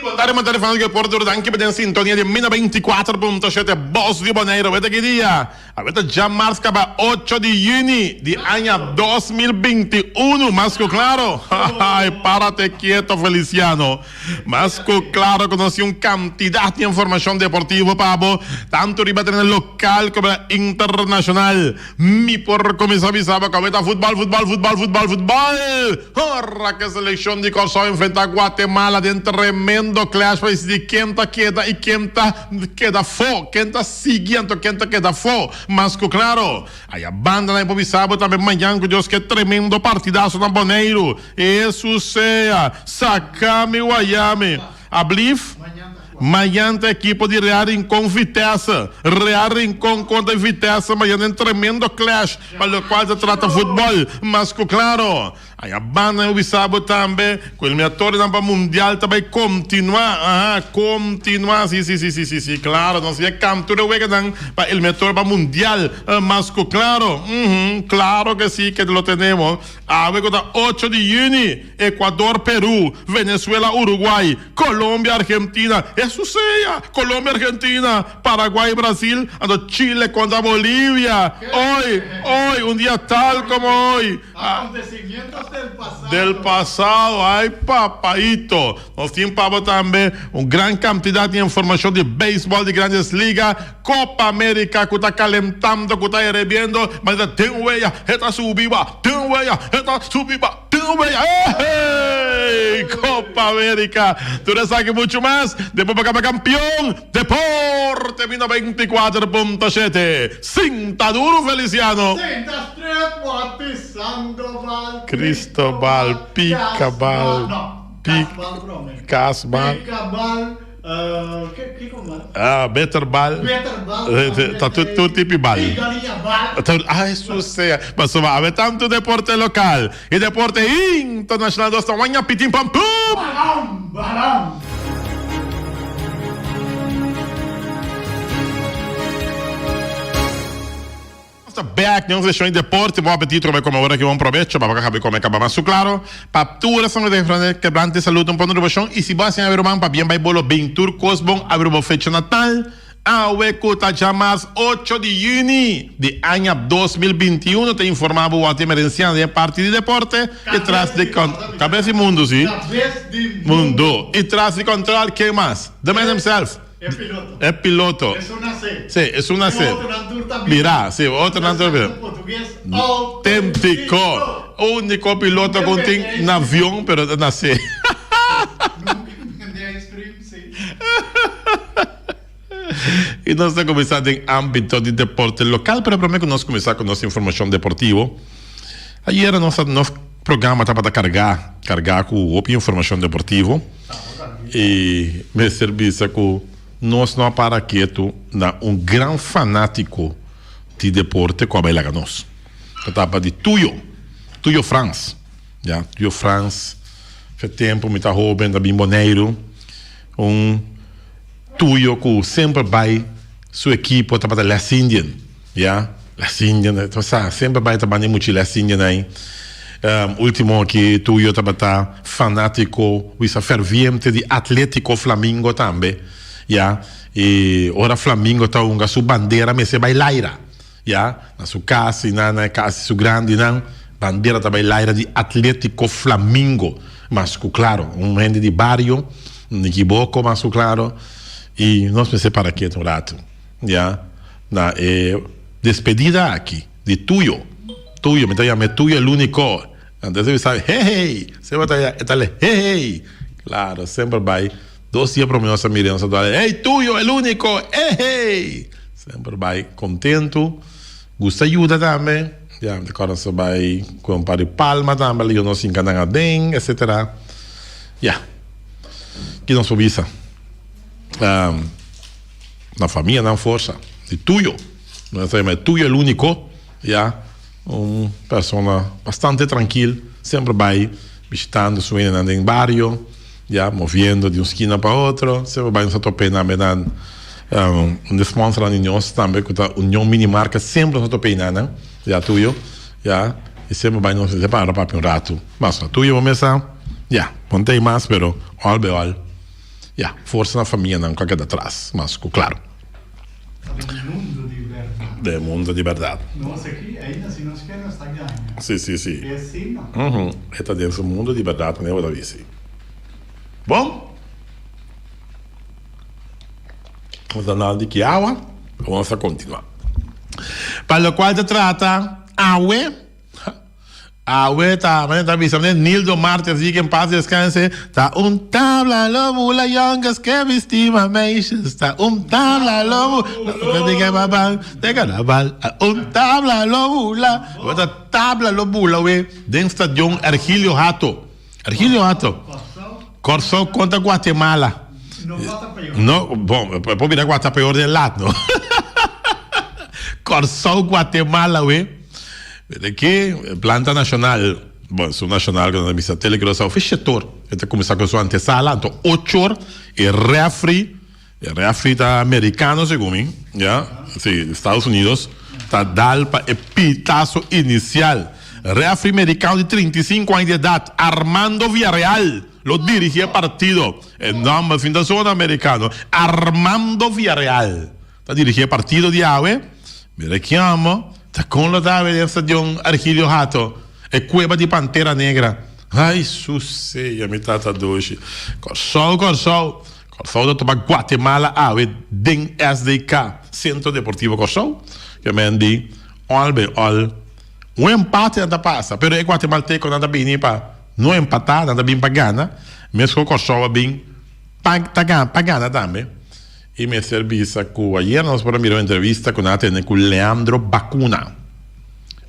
Taremo telefonando che Porto anche per in sintonia di Mina 24.7 Boss di Bonaire. Avete che dia? Avete già marca para 8 de junio de año 2021. Masco claro. Ay, párate quieto, Feliciano. Masco claro, conocí un cantidad de información deportiva, Pablo. Tanto riba en el local como internacional. Mi porco me avisaba que avete fútbol. Horra que selección de Corsó enfrenta a Guatemala de un tremendo clash de quem queda e quem queda fora, quem está seguindo, quem queda fora. Mas claro, aí a banda na improvisada também amanhã, com Deus, que é tremendo partidaço na Bonaire. Isso seja, Sacame Guayame. A Blif? Amanhã tem equipe de Real Rincón Vitesse. Real Rincón contra Vitesse. Amanhã tem um tremendo clash, para o qual se trata futebol. Mas claro, aí a banda eu sabe também que o eliminatório para o Mundial também continuar. Continuar, sim, claro. Não sei captura para o eliminatório para o Mundial. Mas claro, claro que sim, que lo tenemos. A ver, 8 de junio, Ecuador, Perú, Venezuela, Uruguay, Colombia, Argentina. Eso sea, Colombia, Argentina, Paraguay, Brasil, Chile contra Bolivia. Hoy, un día tal como hoy. Acontecimientos del pasado. Ay, papaito. Nos tiene también una gran cantidad de información de béisbol de grandes ligas. Copa América, que está calentando, que está hirviendo. Mas tem huella, está subiva. Tem huella, está subiva. Tem huella. ¡Hey! Copa América. Tú le sabes mucho más. Después para acá, campeón. Deporte Mina 24.7. Cinta duro, Feliciano. Cinta Street, Guati, Sandoval, Cristobal, Picabal. Casbal. Picabal. ¿Qué más? Betterbal. Está todo tipo de bal. Eso sea. Mas va a haber tanto deporte local y deporte internacional. Dos tamaños, pitim pam pum. Balón. Back, não deixou em deporte, bom apetite, como agora que vamos provecho, para acabar como acaba mais claro, para tudo são de frente quebrante saúde um ponto de devoção e se você abrir mão para bem vai bolo bem tour cosbon abrir uma fecha natal a huecuta já mais 8 de junho de ano 2021 te informava o emergencial de parte de deporte e traz de cabeça de mundo, sim? Mundo e traz de controle quem mais? The man himself. Es piloto. Es una C. Sí, es una C. Mira, sí, otro naturaleza. Auténtico. Único piloto con un avión, pero na C. E nós estamos começando em âmbito de deporte local, pero primeiro nós começar com nossa informação deportiva. Ayer nosso programa estava a carregar com a informação deportiva e me serviço com nós não para quieto na grande fanático de deporte com a Bela nós. Estava de Tuyo France, já Tuyo France. Faz tempo me tá jovem, da bem boneiro, Tuyo que sempre vai sua equipe estava da Les Indian, já Les Indian, então sempre vai trabalhar muito Les Indian aí. Último que Tuyo estava fanático, o ferviente de Atlético Flamengo também. Yeah. E ora Flamengo está com a sua bandeira, mas se bailaira, yeah? Na sua casa, na casa sua grande, não, bandeira está bailaira de Atlético Flamengo, mas claro, gente de barrio, não equivoco, mas claro, e nós me separa aqui um rato, yeah? Na despedida aqui de Tuyo, me chama Tuyo el único, então você sabe, hey, você vai estar hey, claro, sempre vai. 2 dias para nós miramos hey, Tuyo, el único, hey! Sempre vai contento, gosta de ajuda também, já, de coração vai com um par de palma também, eu não se encanam bem, etc. Já, que não subissa. Na família, na força, de Tuyo, nós temos Tuyo, el único, já, pessoa bastante tranquila, sempre vai visitando, subindo em barrio, ya moviendo de una esquina para otra, se va a nosotros peinar, un sponsor de niños también, que la Unión Minimarca siempre nosotros peinar, ya Tuyo, ya, y siempre va a nos separar para un rato. Más Tuyo, vamos a, ya, ponte más, pero all be all. ja, força na família não qualquer atrás, mas claro. Del mundo di verdade. De mundo de verdade. Nossa, aqui ainda se nós queremos estar ganhando. Sim. É assim, não? Está dentro do mundo de verdade, né, Davi? Bom? Vamos dar nada de que água. Vamos continuar. Para o qual se trata, água. Água está avisando, Nildo Martins, que en paz descanse. Está tabla lobo, la youngas que vestima meishes. Está tabla lobo, de carnaval. Tabla lobo, la tabla lobo, la we. Den stadion Argilio Hato. Corsó contra Guatemala. Não bota pior. No, bom, pode virar Guatemala pior de lado, no? Corsó Guatemala, we. Aqui, planta nacional, bom, sou nacional, que na missa telegrosão, fez setor. Então, começar com a sua antessala, então, 8 horas, e refri tá americano, segundo mim, já, sim, Estados Unidos, tá dado para o pitaço inicial. Refri americano de 35 anos de idade, Armando Villarreal, lo dirigia partido, em nome fim da zona americano, Armando Villarreal, tá dirigia partido de AUE, me reclamo. Está com o Davi del Stadion Argilio Hato. É Cueva de Pantera Negra. Ai, suceia, me trata doce. Corsol da Toba Guatemala, den SDK, Centro Deportivo Corsol. Que me di, um empate nada passa, pero é guatemalteco nada bem para não empatar, nada bem para ganhar. Mesmo Corsol bem para ganhar também. E me serviça com ayer nós para mirar uma entrevista com o Leandro Bacuna.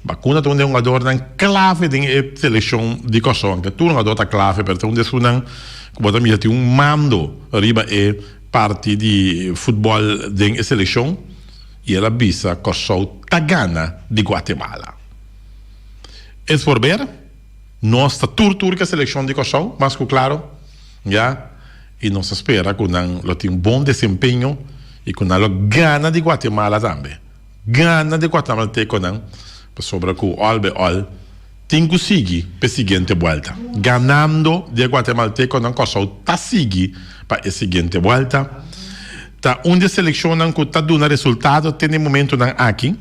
Bacuna é um jogador na clave da seleção de Kosovo. Que tu jogador tá clave, porque um desses não, como também tem mando arriba é parte de futebol da seleção e ela visa Kosovo tá ganha de Guatemala. É por ver nossa turca seleção de Kosovo, mas claro, já. E nos espera que não tenha bom desempenho e que não gana de Guatemala também. Gana de Guatemala tem que não, sobre que o tem que seguir para a seguinte volta. Ganando de Guatemala tem que não Kosovo tá seguir para a seguinte volta. Tá onde selecionam que tá dando resultado tem momento não aqui.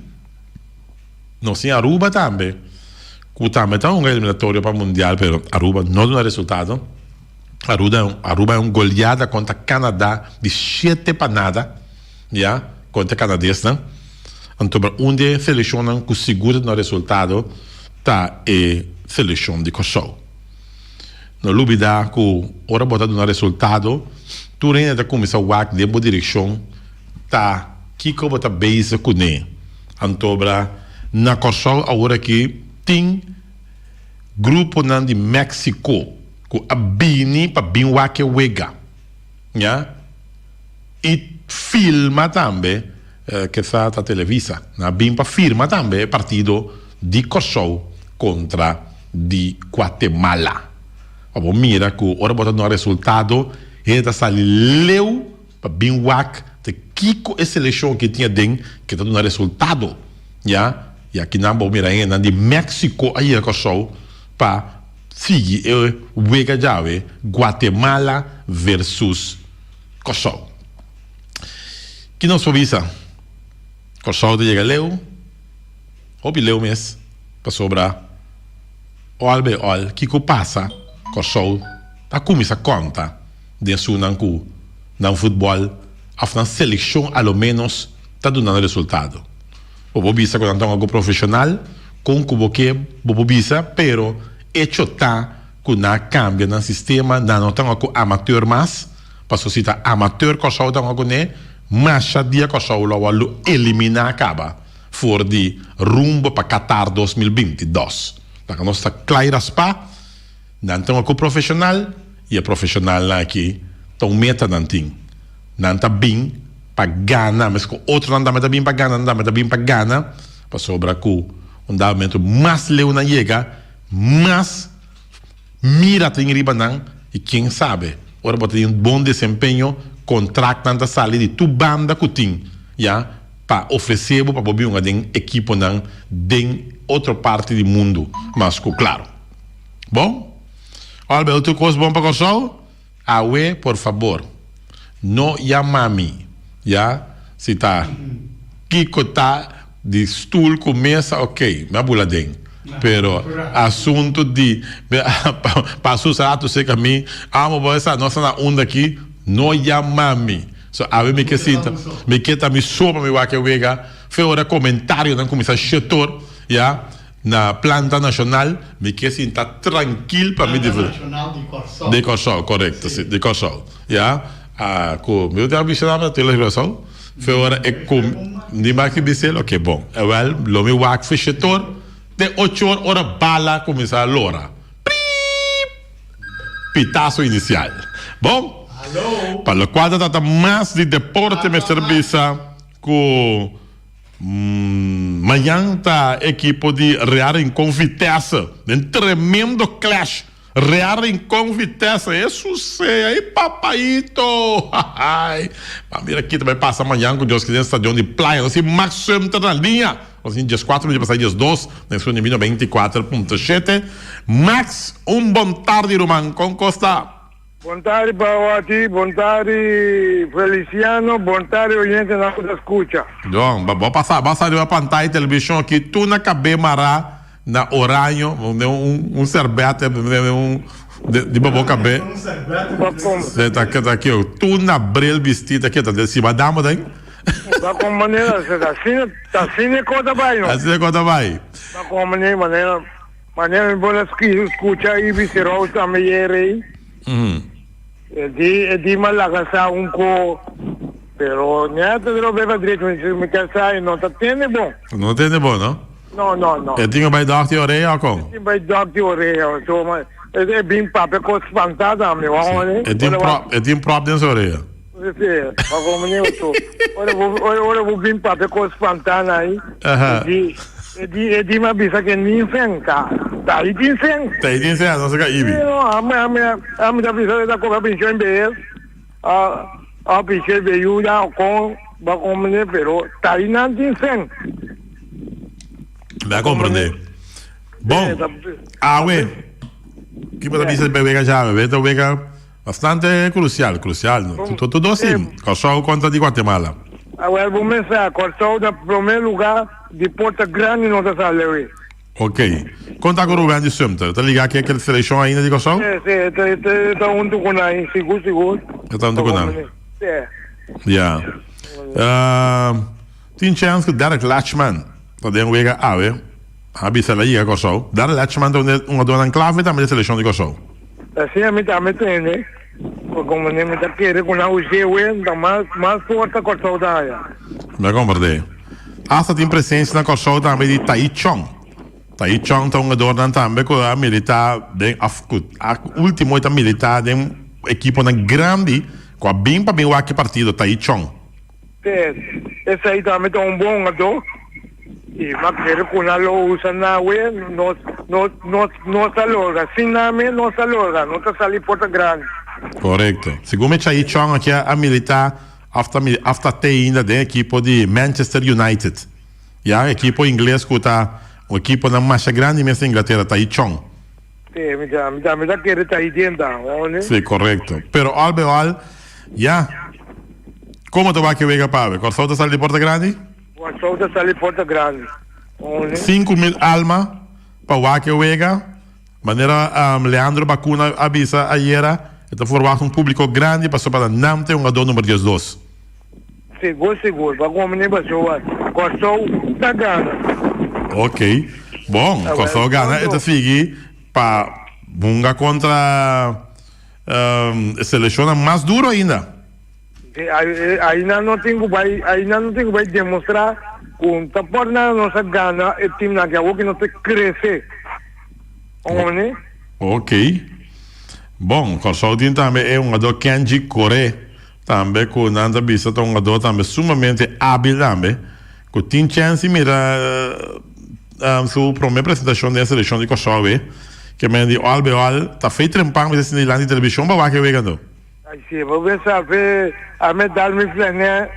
Não sei Aruba também. Que também tá eliminatório para o mundial, pero Aruba não dá resultado. Aruba é uma goleada contra Canadá de 7 para nada, já, contra canadense, né? Então, onde selecionam que segura no resultado tá a seleção de Kosovo. Não olvidar que hora botar no resultado, tu ainda começa a work de boa direção, tá que como tá base com ele. Então, na Kosovo agora que tem grupo de México que abini para bem wake wega, já, e filma também que está a televisa, na bem para filma também partido de Kosovo contra de Guatemala. Vamos mira que ora bota no resultado está saiu para bem wake de Kiko a seleção que tinha dentro que está no resultado, já, e aqui na vamos mira ainda de México aí a Kosovo para sigue o Wega Jave Guatemala versus Kosovo. Que não sobisa Kosovo de chega leu ou leu mes para sobrar que passa Kosovo tá começa conta de sunanku na futebol a seleção ao menos tá dando resultado. O bisa quando algo profissional com que bobisa pero hecho tá que na cambia no sistema não tem algo amateur mais para sociedade amateur Kosovo tem algo né mas a dia Kosovo lo eliminar acaba for de rumbo para Qatar 2022. Então nós está claro spa não tem algo profissional e a profissional aqui tão meta não tem bem para ganhar mas com outro não dá bem para ganhar não dá bem para ganhar para sobra que dá mais leu na chega mas mira tem riba não e quem sabe ora pode ter bom desempenho contrato nanta sali de tu banda que tem já para oferecer para bobi uma den equipe não den outra parte do mundo mas claro bom olha outra coisa bom para Kosovo aue por favor no llamami, ya, si tá, Kiko tá de stool começa, ok, me abuladem. Pero assunto de para usar tu sei que a mim, vou essa nossa na onda aqui, no llamami. So, a ver me que sinta, me que tá me sopa me vai que vega, foi hora comentário não começar setor, ya, na planta nacional, me que sinta tranquilo para me dizer. Nacional de Corsol. De Corsol, correto, sim, de Corsol. Ya, meu Deus, bicho na televisão, foi hora é com de mais que bisel, ok, bom. Well, lo me vai que setor, de 8 horas, hora bala começar a lora. Pitaço inicial. Bom? Alô? Para o quadro trata mais de deporte me serviço com amanhã tá equipe de Real em Vitesse, um tremendo clash. Real em Vitesse, isso sei aí, papaito. Mira aqui também passa amanhã com Deus que tem estadião de praia, assim, máximo tá na linha. Assim, dias 4, dia passado, dias 2, nesse ano 24.7. Max, bom tarde, Roman, com Costa. Bom tarde, Pauati. Bom tarde, Feliciano. Bom tarde, oyente da escuta. Então, vou passar a pantalla de televisão aqui, tu na cabeça na horário, um serbete, de boca B. Você tá aqui, tu na brel vestida aqui, tá de cima da dama daí? Tá com maneira, você tá assim, conta vai, não? Assim conta vai. Tá com maneira, vou escutar e visceral também aí. Di malakasa ko, pero niya te lo beba direito, me quer sair, não tá tendo bom. Não tem bom, não? Não. Eu tinha vai dar de orelha, com? Vai dar de orelha, so, é bem papo com espantada, meu homem. Eu tinha próprio dentro da orelha. Ora vou bem papo com espantada aí. Di ma bisa que nem fenca. Daí tem fenca. Daí tem fenca, não sei o que ibi. A minha bisa da coisa bem bem bem. A bisa veio já com ba como ne pero daí não tem fenca. Vai compreender. Bom, ué. Que para bisa bem já, então vega bastante crucial, não? Tudo assim. Corsol contra de Guatemala. Agora vou começar. Corsol da primeiro lugar de Porta Grande não está saindo. Ok. Conta com o Rubén de Sumter. Tá ligado aqui aquela seleção ainda de Corsol? Sim, está junto com aí, seguro. Está junto com aí. Sim. Yeah. Tem chance que Derek Latchman pode vega a bisa lá ia Corsol. Derek Latchman tem uma dona clave também da seleção de Corsol. Assim a mim também tem, né? Como nem me tá querendo com a UGW, tá mais forte a Corsol da área. Vai compreender. Hasta tem presença na Corsol também de Tai Chong. Tai Chong tá um jogador também que a militar bem a último tá militar de equipe na grande com a bem para bem o aqui partido Tai Chong. Esse aí também tá um bom jogador. E mas quero com a usa na ué, não está loga, sim na me não está loga, não está sali Porta Grande. Correto. Segundo Tai Chong aqui a militar after ainda da equipe de Manchester United. A equipe inglesa que está o equipe na mais grande mesmo Inglaterra, Tai Chong. Sim, me dá querer tá aí dentro, né? Sim, correto. Pero albeal, como tu vai que vega para ver? Corsol está sali Porta Grande? Corsol está sali Porta Grande. 5.000 almas para o que vega. Maneira Leandro Bacuna avisa ayer. Então formar público grande para não ter jogador número 12. Seguro. Para como nem pessoa. Corsol está ganhando. Ok. Bom, Corsol ganha. Então sigue para bunga contra a seleção mais duro ainda. Ainda não tenho vai demonstrar com tá por nada não se ganha o time na que não te cresce. Né? Ok. Bom, Corsol também é um jogador Kenji Kore, também com Nanda Bisa, um jogador também sumamente hábil também, que tem chance de mirar sua primeira apresentação da seleção de Corsol, que me diz, albeal, tá feito trempar, mas esse de televisão, para que vega não? Sim, vou ver se a medalha me flené,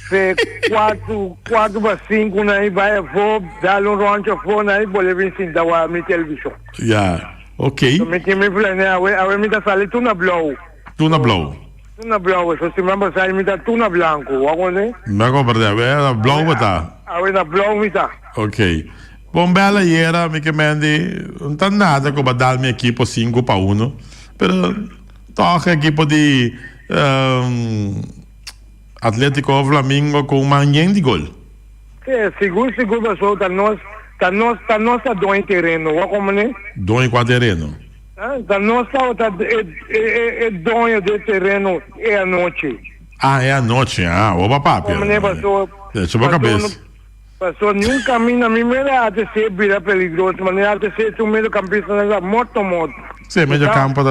se 4 para 5, né, vai, vou dar rancho, vou, né, vou levar em cima da minha televisão. Ok. Me flené, a me tá salindo tudo na blow. Tu na blow. Tuna blauwe, so si mamba sai mita tuna blanco, wako ne? Me compreende, é blauw tá. Awe na blau mita. Ok. Bom, bela era, me que mande, não tá nada como dar minha equipe 5-1, pero toca equipe de Atlético Flamengo com manhã de gol. É, seguro, pessoal, tá nós tá dois terreno, wako ne? Dois quadreno. Tá nós tá dono de terreno é a noite. Ah, é a noite, opa, papi. Como ne, pastor? Deixa eu cabeça. Pastor, nenhum caminho, a mim era até ser vira perigoso, mas até ser um meio campista, nessa moto. Sim, meio campo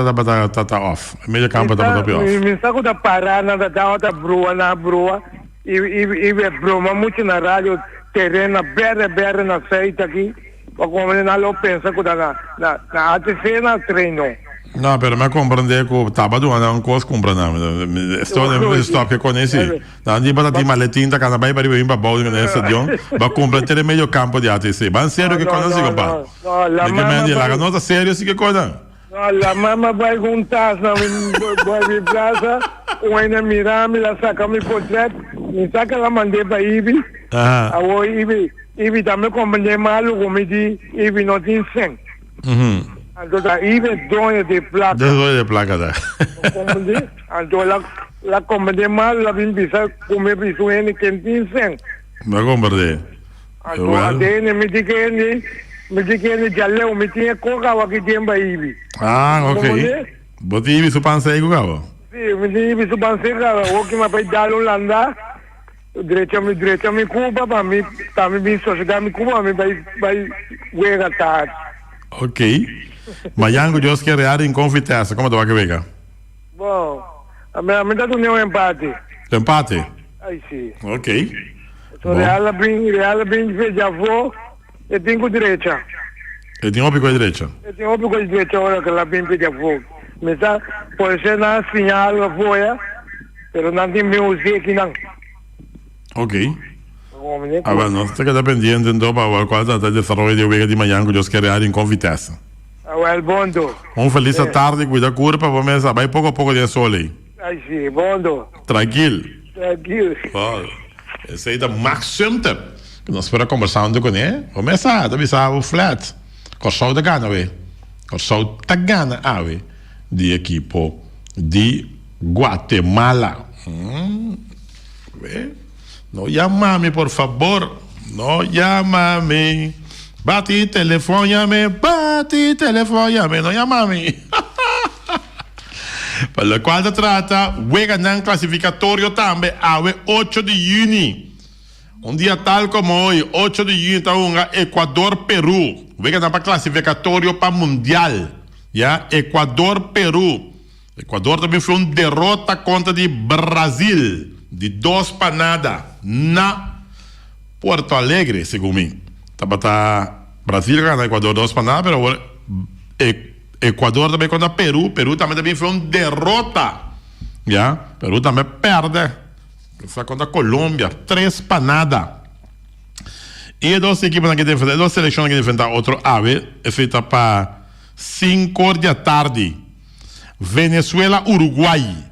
tá off. Meio campo tá off. Me saco da parada, da brua, e broma muito na rádio, terreno, berre na feita aqui, para como não lo pensa que na ATC na treino. Não, pero me compreende que estava doando um coisa comprando. Estou que conheci. Não digo para ti maletim da casa vai para ir para balde nessa dion, vai compreender meio campo de ATC. Vai sério que conhece compadre. La nota sério sim que coisa. La mamá vai juntar na vai plaza, o ainda mirar, me la saca mi portrait, me saca la mandei para Ibi. Ah, Ibi também compreende malo como de Ibi não tem sem. Então Ibi é dono de placa. Dono de placa da. Compreende? Então la compreende mal, la vim bisa comer bisu ele que tem sem. Me compreende. Então até me diz que jalle o me tinha coca aqui tem para Ibi. Ah, ok. Boti Ibi su pança aí gugava. Sim, me diz Ibi su pança o que me vai dar Holanda. Direita me Cuba, para mim também me sociedade me Cuba, me vai guerra tarde. Ok. Mayango Deus quer rear em confitessa, como tu vai que vega? Bom, a mim tá um empate. Empate? Aí sim. Ok. So Real bem fez já vou, eu tenho direita. Eu tenho óbvio com a direita. Eu tenho óbvio com a direita agora que ela bem fez já vou. Mas pode ser na sinal a voia, pero não tem música aqui não. Ok. Agora, nós temos que estar pendiente então para ver qual é o desenvolvimento de Vega de Mayango Deus quer rear em confitessa. Well, bondo. Feliz tarde, cuida curva, vamos vai pouco a pouco de sol aí. Aí sim, bondo. Tranquilo. Tranquilo. Esse aí é Max Sumter, que nós esperamos conversando com ele. Começa a avisar o flat. Corsou da Gana, ué. Corsou da Gana, ué. De equipo de Guatemala. No llámame, por favor. No llámame. Bati, telefóname. No llámame. Para lo cual se trata, juega en clasificatorio también a 8 de junio. Un día tal como hoy, 8 de junio, está un Ecuador-Perú. Juega en clasificatorio para Mundial. ¿Ya? Ecuador-Perú. Ecuador también fue una derrota contra de Brasil. De 2-0 na Porto Alegre, según mí. Brasil gana Ecuador 2-0, pero Ecuador também contra Peru. Peru também foi uma derrota. Yeah? Peru também perde. Foi contra Colômbia, 3-0. E duas equipes que enfrentam, duas seleções que enfrentam outro ave, é feita para 5 da tarde. Venezuela-Uruguai.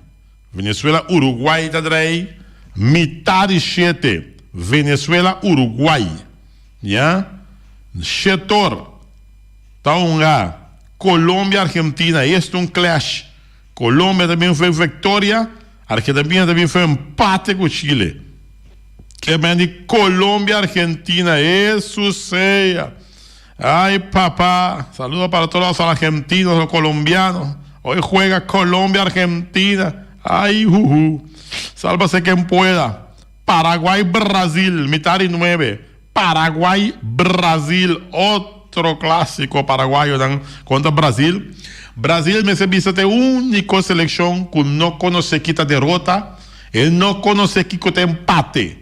Venezuela-Uruguai tá daí. Metade 7. Venezuela-Uruguai. Yeah? Setor. Tá Colômbia-Argentina. Este é um clash. Colômbia também foi vitória. Argentina também foi empate com Chile. Que bem de Colômbia-Argentina. Isso seja. Ai, papá. Saludos para todos los argentinos, los colombianos. Hoy juega Colombia-Argentina. Ay, Sálvase quien pueda. Paraguay-Brasil, mitad y 9. Paraguay-Brasil, otro clásico paraguayo contra Brasil. Brasil me se viste única selección que no conoce quita derrota. Él no conoce quita empate.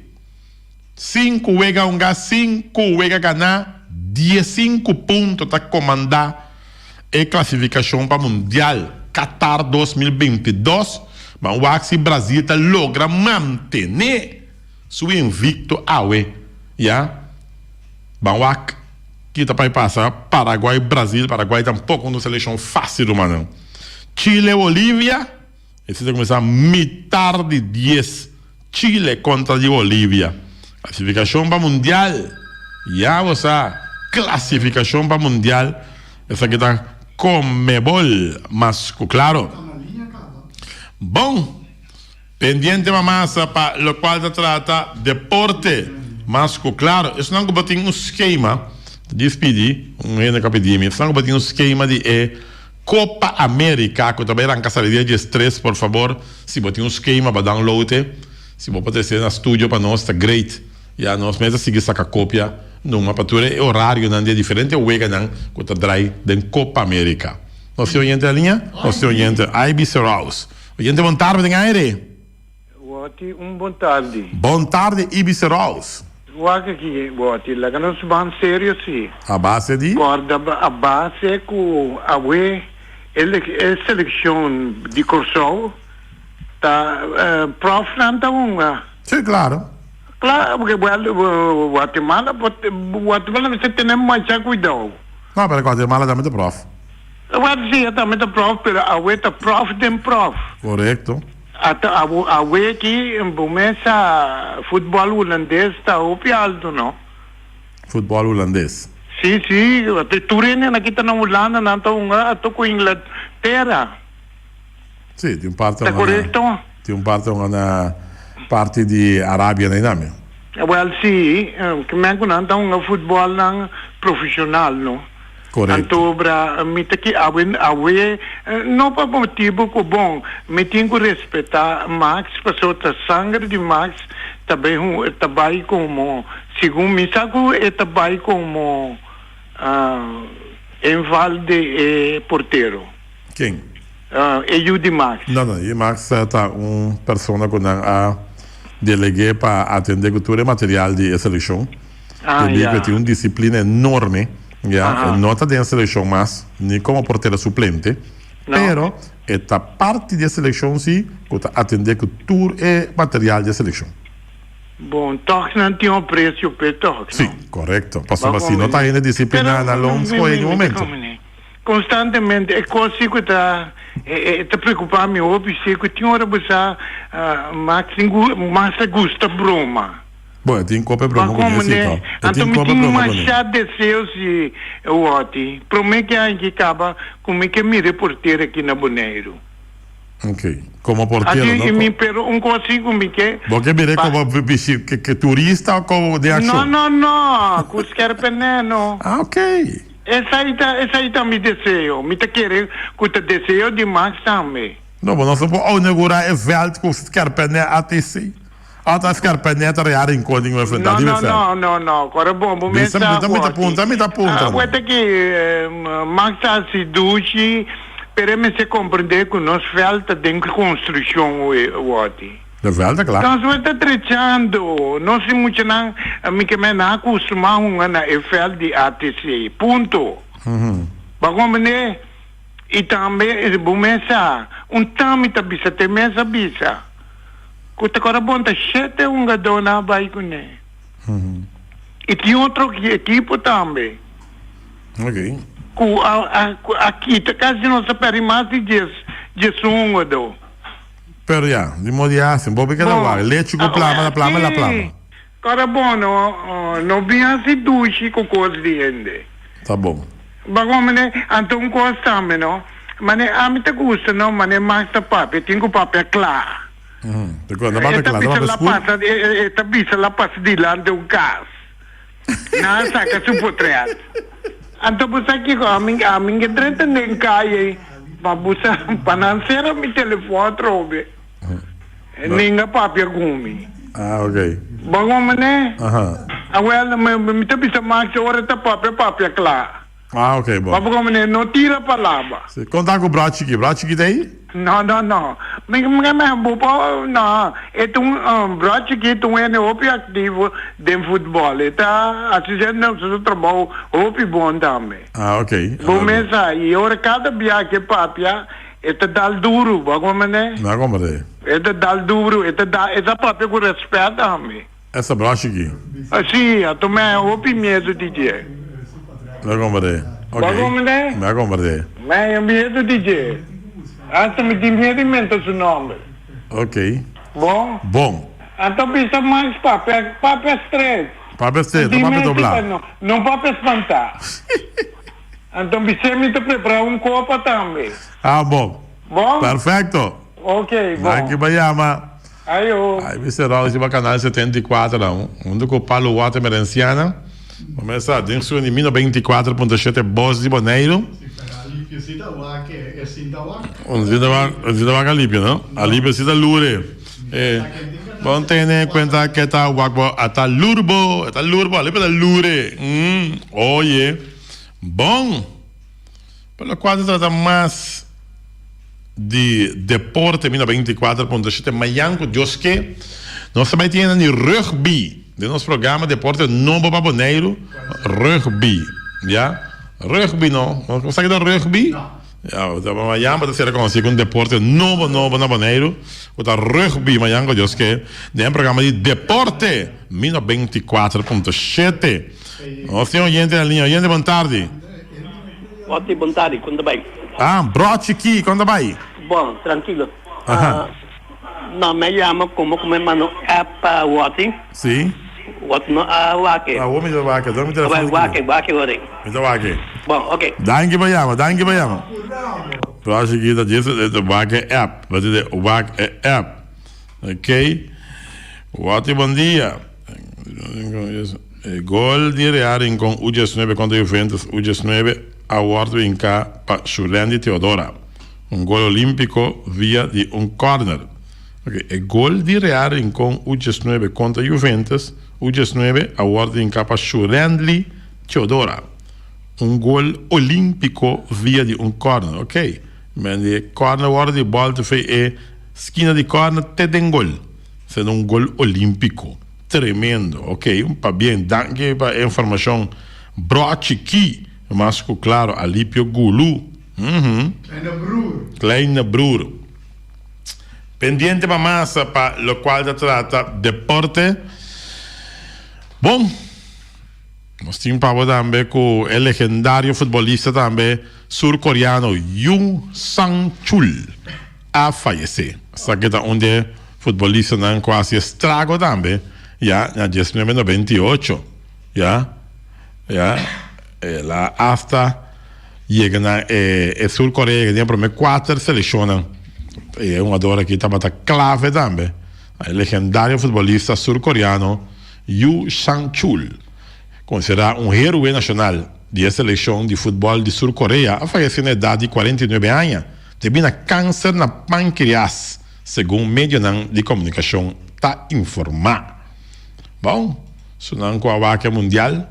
5 juega un gas, 5 juega ganar, 15 puntos está comandar a clasificación para Mundial Qatar 2022. Vamos ver se Brasil logra manter su invicto awe. Ya. Vamos ver que está para passar Paraguai Brasil. Paraguai tampouco uma seleção fácil, mano. Chile Bolívia. Esse vai começar metade de 10. Chile contra de Bolívia. Classificação para Mundial. Já você classificação para Mundial. Essa aqui está Conmebol. Mas, claro. Bom. Pendiente massa para o qual se trata deporte. Mas, claro, isso não é um esquema. Despedi, isso não é um esquema de Copa América, que também era em casa de dia 3, por favor. Se você tem um esquema para download, se você pode ser no estúdio para nós, está great. E a nós mesmos seguir essa cópia numa patura horário não é diferente, o wega não, que está drai da Copa América. Nosso oyente da linha, nosso oyente Ivy Serraus. Oyente, boa tarde, tem aire. Boa tarde. Boa tarde, Ivy Serraus. Guarda aqui, lá que nós vamos sério, sim. A base de? Guarda, a base é que a seleção de Corsol tá prof não tá uma. Sim, claro. Claro, porque Guatemala você tem mais cuidado. Não, para Guatemala também é prof. Guarda, sim, também é prof, mas a tá prof tem prof. Correto. A aqui começa futebol holandês está alto, não? Futebol holandês. Sim, Turene aqui está na Holanda, não está com Inglaterra. Sim, tem parte está correto? Tem na parte de Arábia, não é? Well, sim, que me conta um futebol não profissional, não? Correto. Então, não para motivo que bom, me tenho que respeitar Max, passou a sangue de Max, também trabalha como, segundo me sabe, trabalha como envalde porteiro. Quem? Eu de Max. Não, e Max está pessoa que a deleguei para atender cultura e material de seleção. Que tem uma disciplina enorme. Não está dentro da seleção, mas nem como porteira suplente. Pero esta parte da seleção sim, que está atender cultura e material de seleção. Bom, toque não tem um preço para toque. Sim, correto. Passou assim, não está ainda disciplina na longa em um momento. Constantemente, é coisa que está preocupado-me, óbvio, que tinha hora para Max gusta broma. Bom, tem copa broma com isso, então. Então, me tinha uma chata de seus e o ótimo. Para mim que a gente acaba como é que me reporteiro aqui na Boneiro. Ok. Como porteiro, não? Assim, me pero um consigo como que... Porque me como que turista ou como de ação? Não. Com os carpeneno. Ok. Essa aí tá me desejo. Me tá querendo que te desejo de Max também. Não, mas nós vamos inaugurar evento com os carpeneno até sim. Até as carpenetas reais em código é verdade. Não. Agora bom, me tá ponta. Aguenta que Max se duche, para me se compreender que nós falta de construção o ótimo. De velta, claro. Nós vamos estar trechando. Nós se muito não, me que me não acostumar na EFL de ATC. Ponto. Bagulho né? E também começa tamita bisa te mesa bisa. Kuta agora bom tá sete gadona vai com né. E tem outro equipe também. Ok. Aqui tá quase não se perde mais de 10 gado. Pero ya, de modo ya, se puede que no va. Leche con la plama. Cara bom, não vinha se duche com coisa de ende. Tá bom. Bagulho né, então coisa também não. Mas a mim te gusta não, mas mais tá papel, tem que papel claro. Esta bisa la passa de lá de um gás. Não saca supotreado. Então você aqui a mim entra nem cai, para você para não ser meu telefone trobe. Ninguém papel gumi. Ah, ok. Bagulho né? Agora me te bisa mais hora tá papel claro. Ah, ok, bom. Bagulho né, não tira a palavra. Conta com o braço aqui daí? Não. Não. É braço que tu é ativo de futebol. Está assistindo o trabalho bom também. Ah, ok. Começa e ora cada viagem que papia é dal duro, bagulho né? Não, como é? É dal duro, essa papia com respeito também. Essa braço aqui? Sim, eu tomei medo DJ. Não, como é? Bagulho né? Não, como é? Mas medo DJ. Hasta me dimento su nome. Ok. Bom? Bom. Então precisa mais papel estreito. Papel estreito, não papel dobrado. Não papel espantar. Então precisa me preparar copo também. Ah, bom. Bom? Perfeito. Ok, bom. Aqui vai chamar. Aí, você rola para canal 74 não. Onde que o Paulo Wata Merenciana. Começa dentro de 24.7 Bos de Boneiro. Onde vai a Líbia, não? A Líbia se dá lure. Bom ter em conta que tá lurbo, a Líbia da lure. Oye. Bom. Pelo quadro trata mais de deporte 24.7 Mayanco Dios que nós também temos de rugby de nosso programa deporte novo baboneiro rugby rugby não consegue dar rugby Mayanco vai ser reconhecido como deporte novo baboneiro o rugby Mayanco Dios que de programa de deporte 24.7 nós temos gente na linha boa tarde boa tarde, quando vai? Brote aqui, quando vai? Bom, tranquilo. Não me chama como mano app Wati. Sim. Wati no Wake. Homem do Wake, dá-me o telefone. Wake, ore. Então Wake. Bom, ok. Danke bei Yama. Brote aqui da disso do Wake app. Vai dizer Wake app. Ok? Wati, bom dia. Gol di Real com o 19 contra o Juventus, o 19 award in cá para Julián Teodora. Gol olímpico via de corner. Okay. E gol di Real com o 19 contra Juventus, o 19 award in cá para Julián Teodora. Gol olímpico via de corner. Ok. Men de corner award de bola te fez esquina de corner te den gol. Sendo gol olímpico. Tremendo, ok? Bem, danke para a informação. Broche aqui, mas claro, Alípio Gulu. Kleine Broer. Pendiente para massa para o qual se trata deporte. Bom, nós temos para também com o legendário futebolista também sul-coreano Yoon Sang-chul a falecer. Essa que está onde futebolista não quase estrago também. Na 1998 la hasta llega na Sul Coreia que tinha por 4 seleções é um adora que estava clave também o legendário futebolista sul-coreano Yoon Sang-chul considerado herói nacional de seleção de futebol de Sul-Coreia a falecer na idade de 49 anos devido a câncer na pâncreas segundo médios de comunicação está informado. Bom, sonando com a vaca mundial,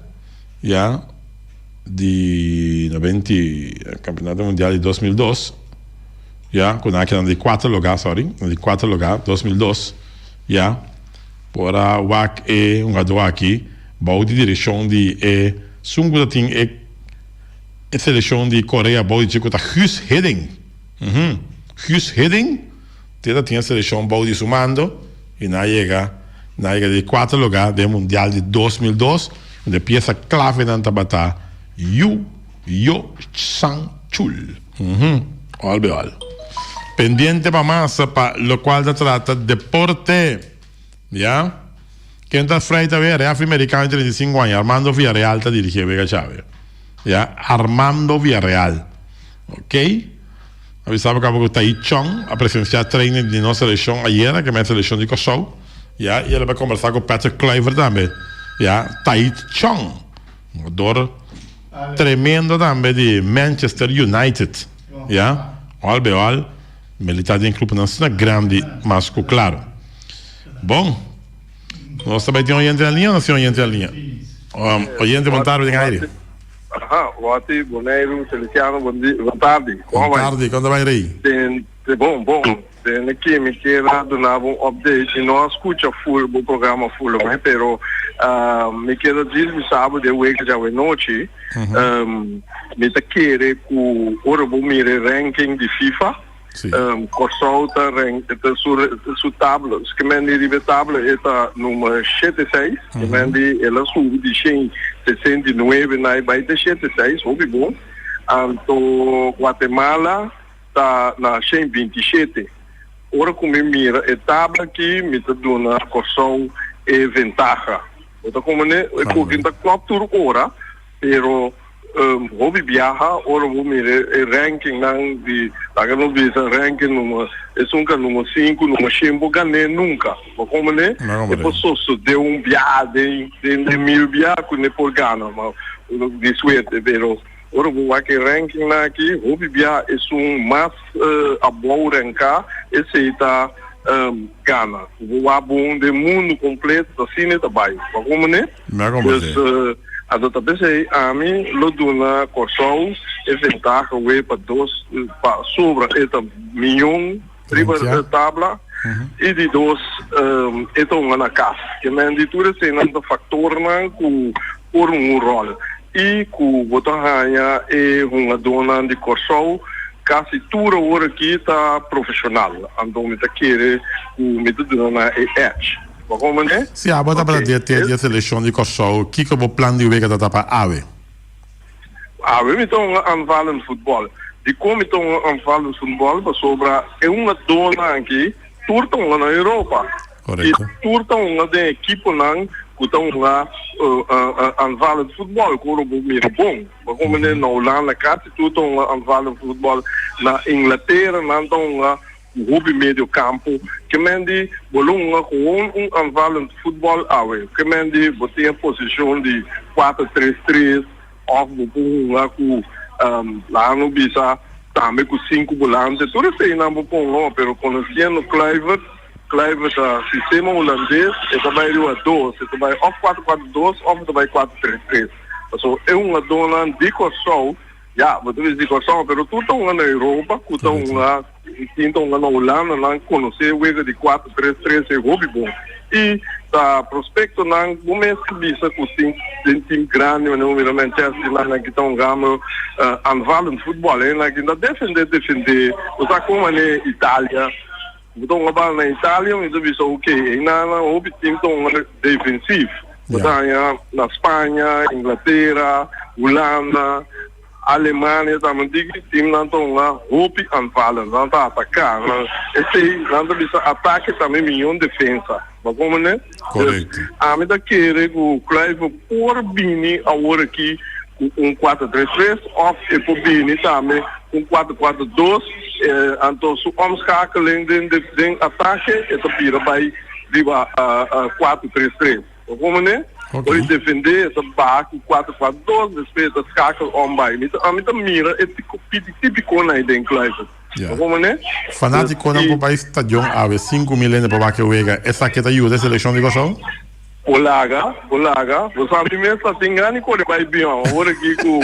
de 90, campeonato mundial de 2002, com a de 4 lugares, 2002, por a vaca é um jogador aqui, bom de direção de sungo tem a seleção de Coreia, bom de chico tá Hus Heding, tinha a seleção bom de sumando e na de 4 lugares do Mundial de 2002, onde pieza clave na tabata, Yoon Sang-chul. Olha. Pendiente para massa, para o qual se trata deporte. Quem está frente a ver, é afro-americano de 35 anos, Armando Villarreal, está dirigindo Vega Chávez. Armando Villarreal. Ok? Avisava que está aí Chong, a presenciar treino de nossa seleção ayer, que é a seleção de Kosovo. E ele vai conversar com o Patrick Kluivert também. Tai Chong, um jogador tremendo também de Manchester United. Olha, militar em clube nacional grande, mas claro. Bom, nós também temos oyente na linha ou não temos oyente na linha? Oyente, boa tarde, aí. Wati, Boneiro, Feliciano, boa tarde. Boa tarde, quando vai aí? Bom. Aqui me quero dar um update. Não escuta o programa full, mas me quero dizer que sábado de week já é noite. Me quero que o mire ranking de FIFA. Corsolta ranking su tabla. Se que me diz tabla é número 76. Que me diz ela sube de 69 na baita 76. Ouve bom. Anto Guatemala tá na 127. Ora como mira etapa aqui, me tá dando a corção e ventaja. Outra como né, é que tá captura ora, pero hobby viaja, ora vou mira ranking não de, agora não visa ranking número, é nunca número 5, número 5 ganhei nunca. Como né, é posso deu viagem de 1000 viagens né por gana, mas de suerte, pero ora vou aqui ranking na aqui, hobby viaja é mais a boa rancar, esse está Gana. Vou a bom de mundo completo assim né também. Como né? A data pensei a mim lo duna corção e ventaja we para sobre esta milhão riba tabla e de dois então na casa. Que men de tudo sem nada fator na por rol. E com botanha e uma dona de corção quase tudo hora aqui está profissional. Então me tá querer o me tudo na edge. Como né? Sim, a bota para ter a seleção de corção. Que o plano de week da para ave? Ave então aanvallend futebol. De como então aanvallend futebol para sobra é uma dona aqui, turtam lá na Europa. Correto. E turtam lá de equipe não então lá aanvallend futebol, como muito bom. Como né na Holanda, quase turtam lá aanvallend futebol na Inglaterra, então lá o hobby meio campo, que mendi bolonga gewoon aanvallend futebol awe, que mendi botem a posição de 4-3-3 of bolonga com lá no bisa também com 5 volantes, tudo isso aí não bolonga, pero conhecendo Kluivert da sistema holandês, é também a 2, é também of 4-4-2 of também 4-3-3. Então é uma dona de corção. Ja, wat is die corção, pero tu estão na Europa, tu estão lá, estão lá na Holanda, não conhecer o de 4-3-3 é hobby bom. E tá prospecto não, o mês que bisa com time grande, não me Manchester lá que estão gamo aanvallend futebol, lá que ainda defender, usa como é Itália, então lá na Itália, então bisa ok, ainda na hobby time estão defensivo, na Espanha, Inglaterra, Holanda. Alemanha também diz que time não estão lá, roupa anfallen, não está atacando. Esse não está ataque também milhão de defesa. Mas como né? Correto. A mim da querer o Clive por bini a hora aqui com 4-3-3 ou e por bini também com 4-4-2. Então se omschakeling de ataque é tapira vai riba 4-3-3. Mas como né? Por defender essa barra com 4-4-2, depois da escaca on-by. A mim também mira, é típico na ideia, Clive. Como né? Fanático não para estadião, há 5 milhões de para que wega. Essa que tá ajuda a seleção de corção? Olaga. Você a mim mesmo tem ganho corre vai bem. Agora aqui com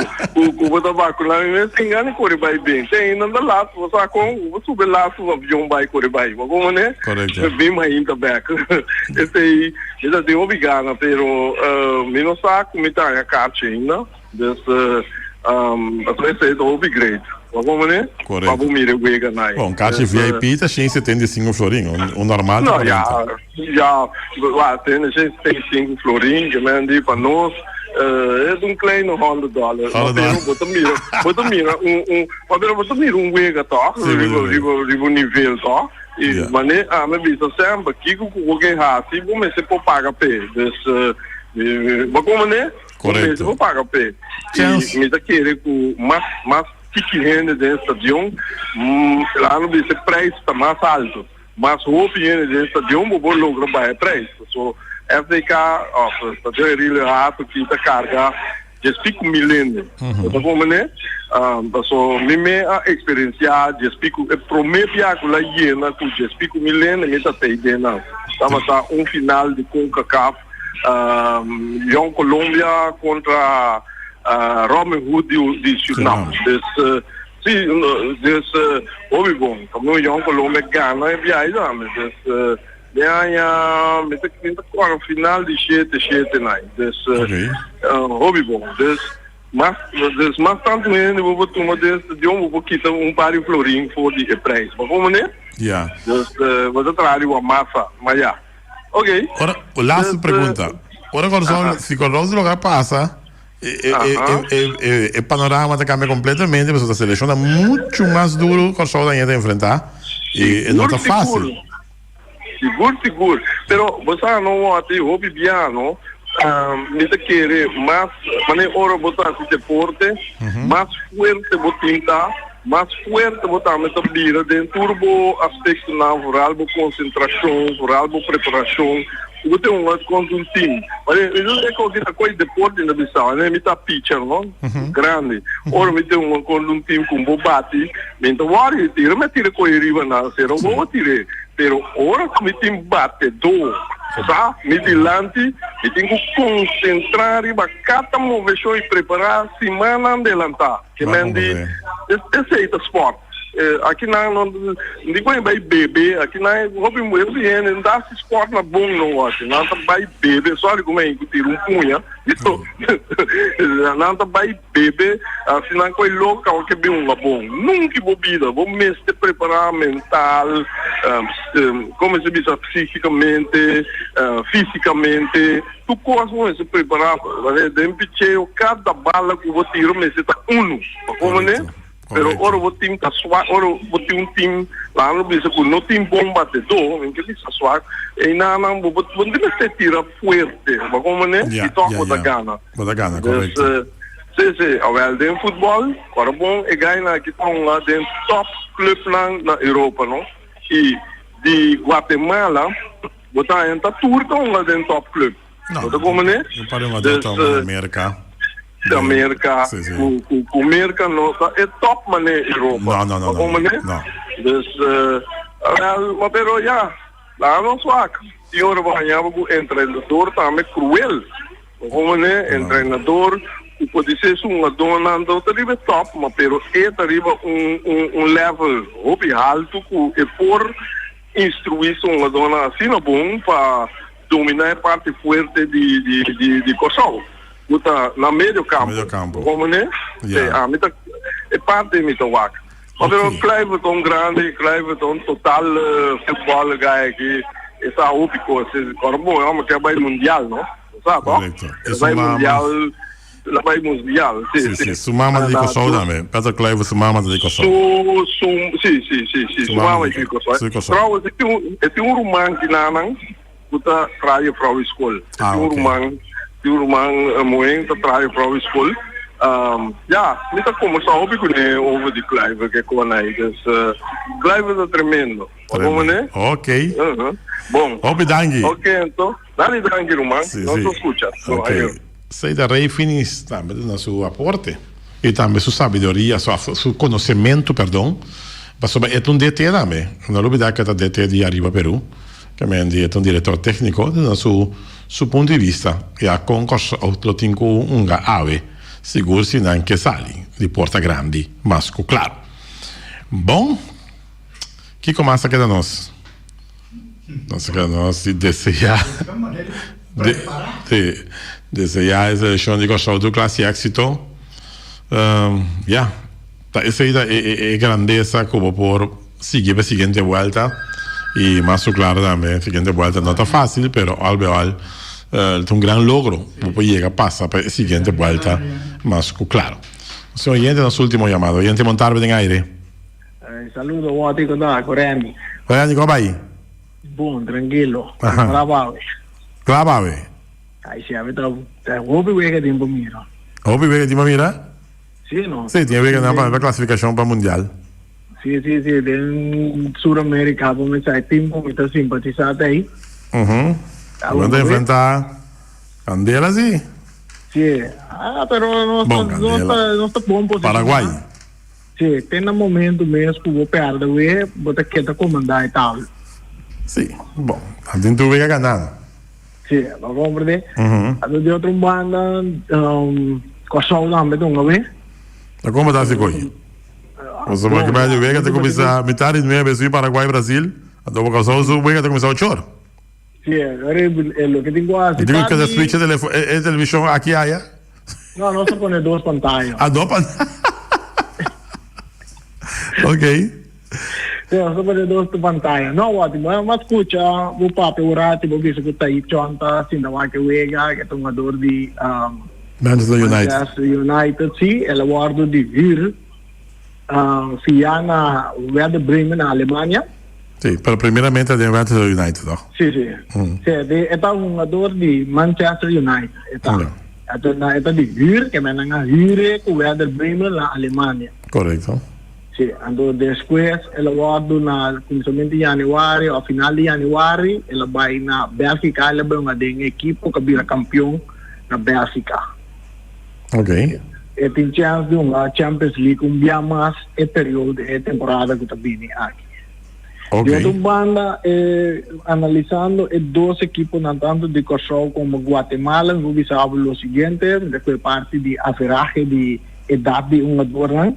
o tabaco lá mesmo tem ganho corre vai bem. Tem ainda lá, você com você sube lá o avião vai corre vai. Como né? Correto. Bem mais ainda back. Esse aí, já deu obrigado, pero me não sabe como está a caixa ainda. Desse esse é o upgrade. Como né? Correto. Vamos mirar o wega na. Bom, caixa VIP tá cheio de 75 florinho, o normal. Não, já tem 75 florinhos, que mandei para nós. É kleine $100. Você mira wega tá, ribo nível tá. E mané a me bisa sempre que o que assim, como se pode pagar pé. Como né? Correto. Vou pagar pé. E me dá querer com mais que rende desse estadião, lá no bisa preço está mais alto. Mas roupa desse estadião, vou lograr baixo preço. So, FDK, está really rato que está carga, já explico milênio. Então como né? So, me a experiência, já explico, prometo que lá iena, que já explico milênio, me está tendo não. Estava tá final de CONCACAF, Young Colômbia contra Robin Hood de Suriname. Dus hobby bom. Como Young Colômbia ganha e viaja, mas met de final de 7 né. Dus hobby bom. Dus mais tanto mesmo eu vou tomar desse de vou quitar par de florinho por de preço. Mas como né? Yeah. Dus vou trazer uma massa, mas Ok. Ora, last pergunta. Ora, se qualcosa lugar passa, El panorama te cambia completamente, pues la selección es mucho más duro con solo de enfrentar y no está fácil. Seguro. Pero vos sabes, no, ati, o Bibiano, ni te quiere más, mané oro botar esse deporte, mais fuerte botinta, mais fuerte botar meta bira dentro do aspecto natural, bo concentração, rural, bo preparação. Eu tenho um contra um time. Mas eu é qualquer coisa de deporte na Bissau, né? Me tá pitcher, não? Grande. Ora me tem um contra um time com bobate, me então vai tirar, me tira com ele na serão, vou tirar. Pero ora que me tem bate do, tá? Me dilante, me tenho que concentrar e cada movimento e preparar semana adelantar. Que me diz, esse é o esporte. Aqui não ninguém vai beber, aqui não hobby muito não dá esse esporte na bom não acho, não tá vai beber, só como é que tira punha, então não tá vai beber, assim não coi local que bem um bom, nunca bebida, vou mesmo te preparar mental, como se diz psiquicamente, fisicamente, tu coisa se preparar, de cada bala que vou tirar me está como né? Pero ora o time tá suave, ora o time lá no bisa com no time bom batedor, em que ele está suave, e não deve ser tira forte, mas como né? E toca da gana. Da gana, correto. Sim, ao dentro futebol, ora bom, e ganha que estão lá dentro top club na Europa, não? E de Guatemala, botar em tour estão lá dentro top club. Não, como né? Não parei uma data na América. Da América, o América nossa é top mané Europa. Não. Mas pero já, lá não suaca. E ora banhava o treinador também cruel. Como né, treinador, o pode ser um donando tarifa top, mas pero é tarifa level hobby alto que é por instruir uma dona assim não bom para dominar a parte forte de Kosovo. Buta na meio campo. Como né? É parte de Mitawak. Mas o Clive tão grande, Clive tão total futebol guy que essa úpico, esse corpo é uma que vai mundial, não? Sabe? Vai mundial, vai mundial. Sim. Sumama de Kosovo também. Peter Clive sumama de Kosovo. Sim. Sumama de Kosovo. Frau, é um romano que não, buta traia frau escola. É um romano. Moen te traje para school. Niet komen zo op ik over die Clive que com aí. Dus Clive é tremendo. Vamos né? Ok. Bom. Obrigado. Ok, então. Dá-lhe tranquilo, irmão. Não escuta. Ok. Sei da Rei Finis também no seu aporte e também sua sabedoria, seu conhecimento, perdão. Mas é um DT também. Não olvidar que é DT de Arriba Peru, que é um diretor técnico no seu ponto de vista, e a concorso lo tengo unga ave, seguro se não que sali, de porta grande, masco claro. Bom, que começa aqui da nós? Nós quer nós desejar desejar a seleção de Kosovo do classe éxito. Essa é grandeza como por seguir a seguinte volta. Y más claro también, siguiente vuelta no está fácil, pero al ver es un gran logro, pues llega, pasa para la siguiente vuelta más claro. Señor oyente, nuestro último llamado. Oyente Montalvo en aire. Saludos, buon amico da Coreni. Coreni, ¿cómo va ahí? Buon, tranquilo. Clavave. Ay, sí, a ver, hopi que tiempo mira. ¿Hopi que tiempo mira? Sí, no. Sí, tiene que tener la clasificación para el mundial. Sí, de Sudamérica, como ese tiempo que está simpatizado ahí. ¿Dónde enfrentar Candela, sí? Sí, pero no está bom posição. Paraguai. Sí, tem um momento mesmo que vou perder, vou ter que comandar e tal. Sí, bom, a gente tuve que ganar. Sí, lo comprende. De outra banda, Kosovo também, não vê? Como está esse coisa? Você vai ver que começar metade de mês em Paraguai, Brasil, então o Kosovo sube que começar a chorar. Sí, é lo que tenho a citar. Digo que a switch de televisão aqui há? Não se põe duas pantallas. Duas pantallas? Ok. Sì, se põe duas pantallas. Não, ótimo, mas escuta, o papo, o rato, o visto que está aí, chonta, assim, da que wega, que é um jogador de Manchester United. Manchester United, sim, ela guarda de vir via na Werder Bremen na Alemanha. Sim, pero primeiramente é de Manchester United, não? Sim, sim. Esta é um jogador de Manchester United. Esta de vir, que é na vir com Werder Bremen na Alemanha. Correto. Sim, então depois ela guarda na começamento de janeiro, ao final de janeiro, ela vai na Bélgica, ela vai uma equipe que vira campeão na Bélgica. Ok. E tem chance de uma Champions League dia mais período de temporada que está vindo aqui. Ok. E outra banda, analisando duas equipes, tanto de Kosovo como Guatemala, nós sabemos o seguinte, depois parte de averagem de idade de um jogador,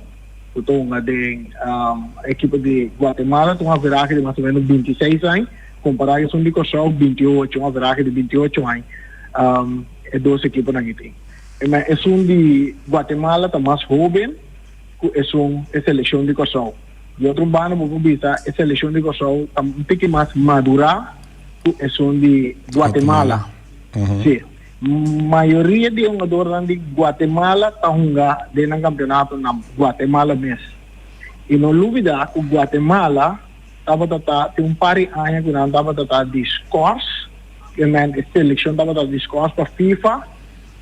então a equipe de Guatemala tem uma averagem de mais ou menos 26 anos, comparado com de Kosovo 28, uma averagem de 28 anos. Duas equipes aqui tem. Mas é de Guatemala está mais jovem, é seleção de Kosovo. E outro bando, vamos ver, a seleção de Kosovo está um pouco mais madura, é de Guatemala. Sim. Maioria de jogadores de Guatemala está jogando dentro do campeonato na Guatemala mesmo. E não dúvida que o Guatemala tem um par de anos que não estava de scores, que a seleção estava de scores para a FIFA,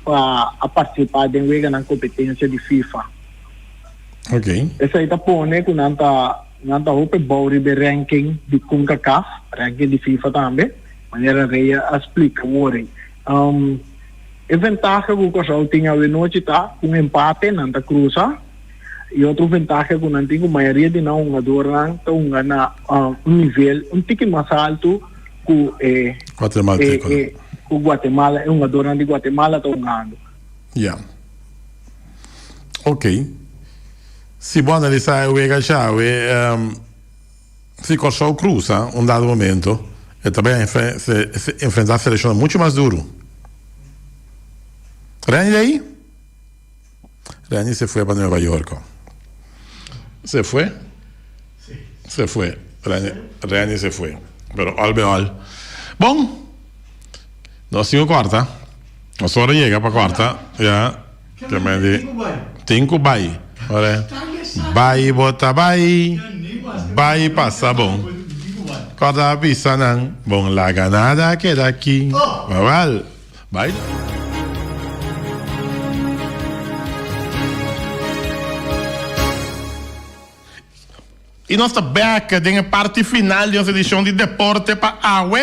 para participar de uma competência de FIFA. Ok. Essa aí está pondo que não está bom de ranking de CONCACAF, ranking de FIFA também, maneira que explica o a vantagem que o Kosovo tinha hoje noite tá com empate não está cruza e outra vantagem que não tem a maioria de não jogadores estão na nível um pouco mais alto que o Guatemala é jogador de Guatemala está jogando. Yeah. Ok. Se bom analisar o se Kosovo cruza dado momento, também se enfrentar a seleção muito mais duro. Rani ahí? Rani se fue para Nueva York. ¿Se fue? Sí. Se fue. Rani se fue. Pero al Bom, nós temos quarta. Nós só chega para quarta. Já. Que me di. Cinco vai. Olha. Vai bota vai. Vai passa bom. Quarta pisa não. Bom la ganada queda aqui. Vai. Vai. E nós estamos back na parte final de nossa edição de Deporte para Aue.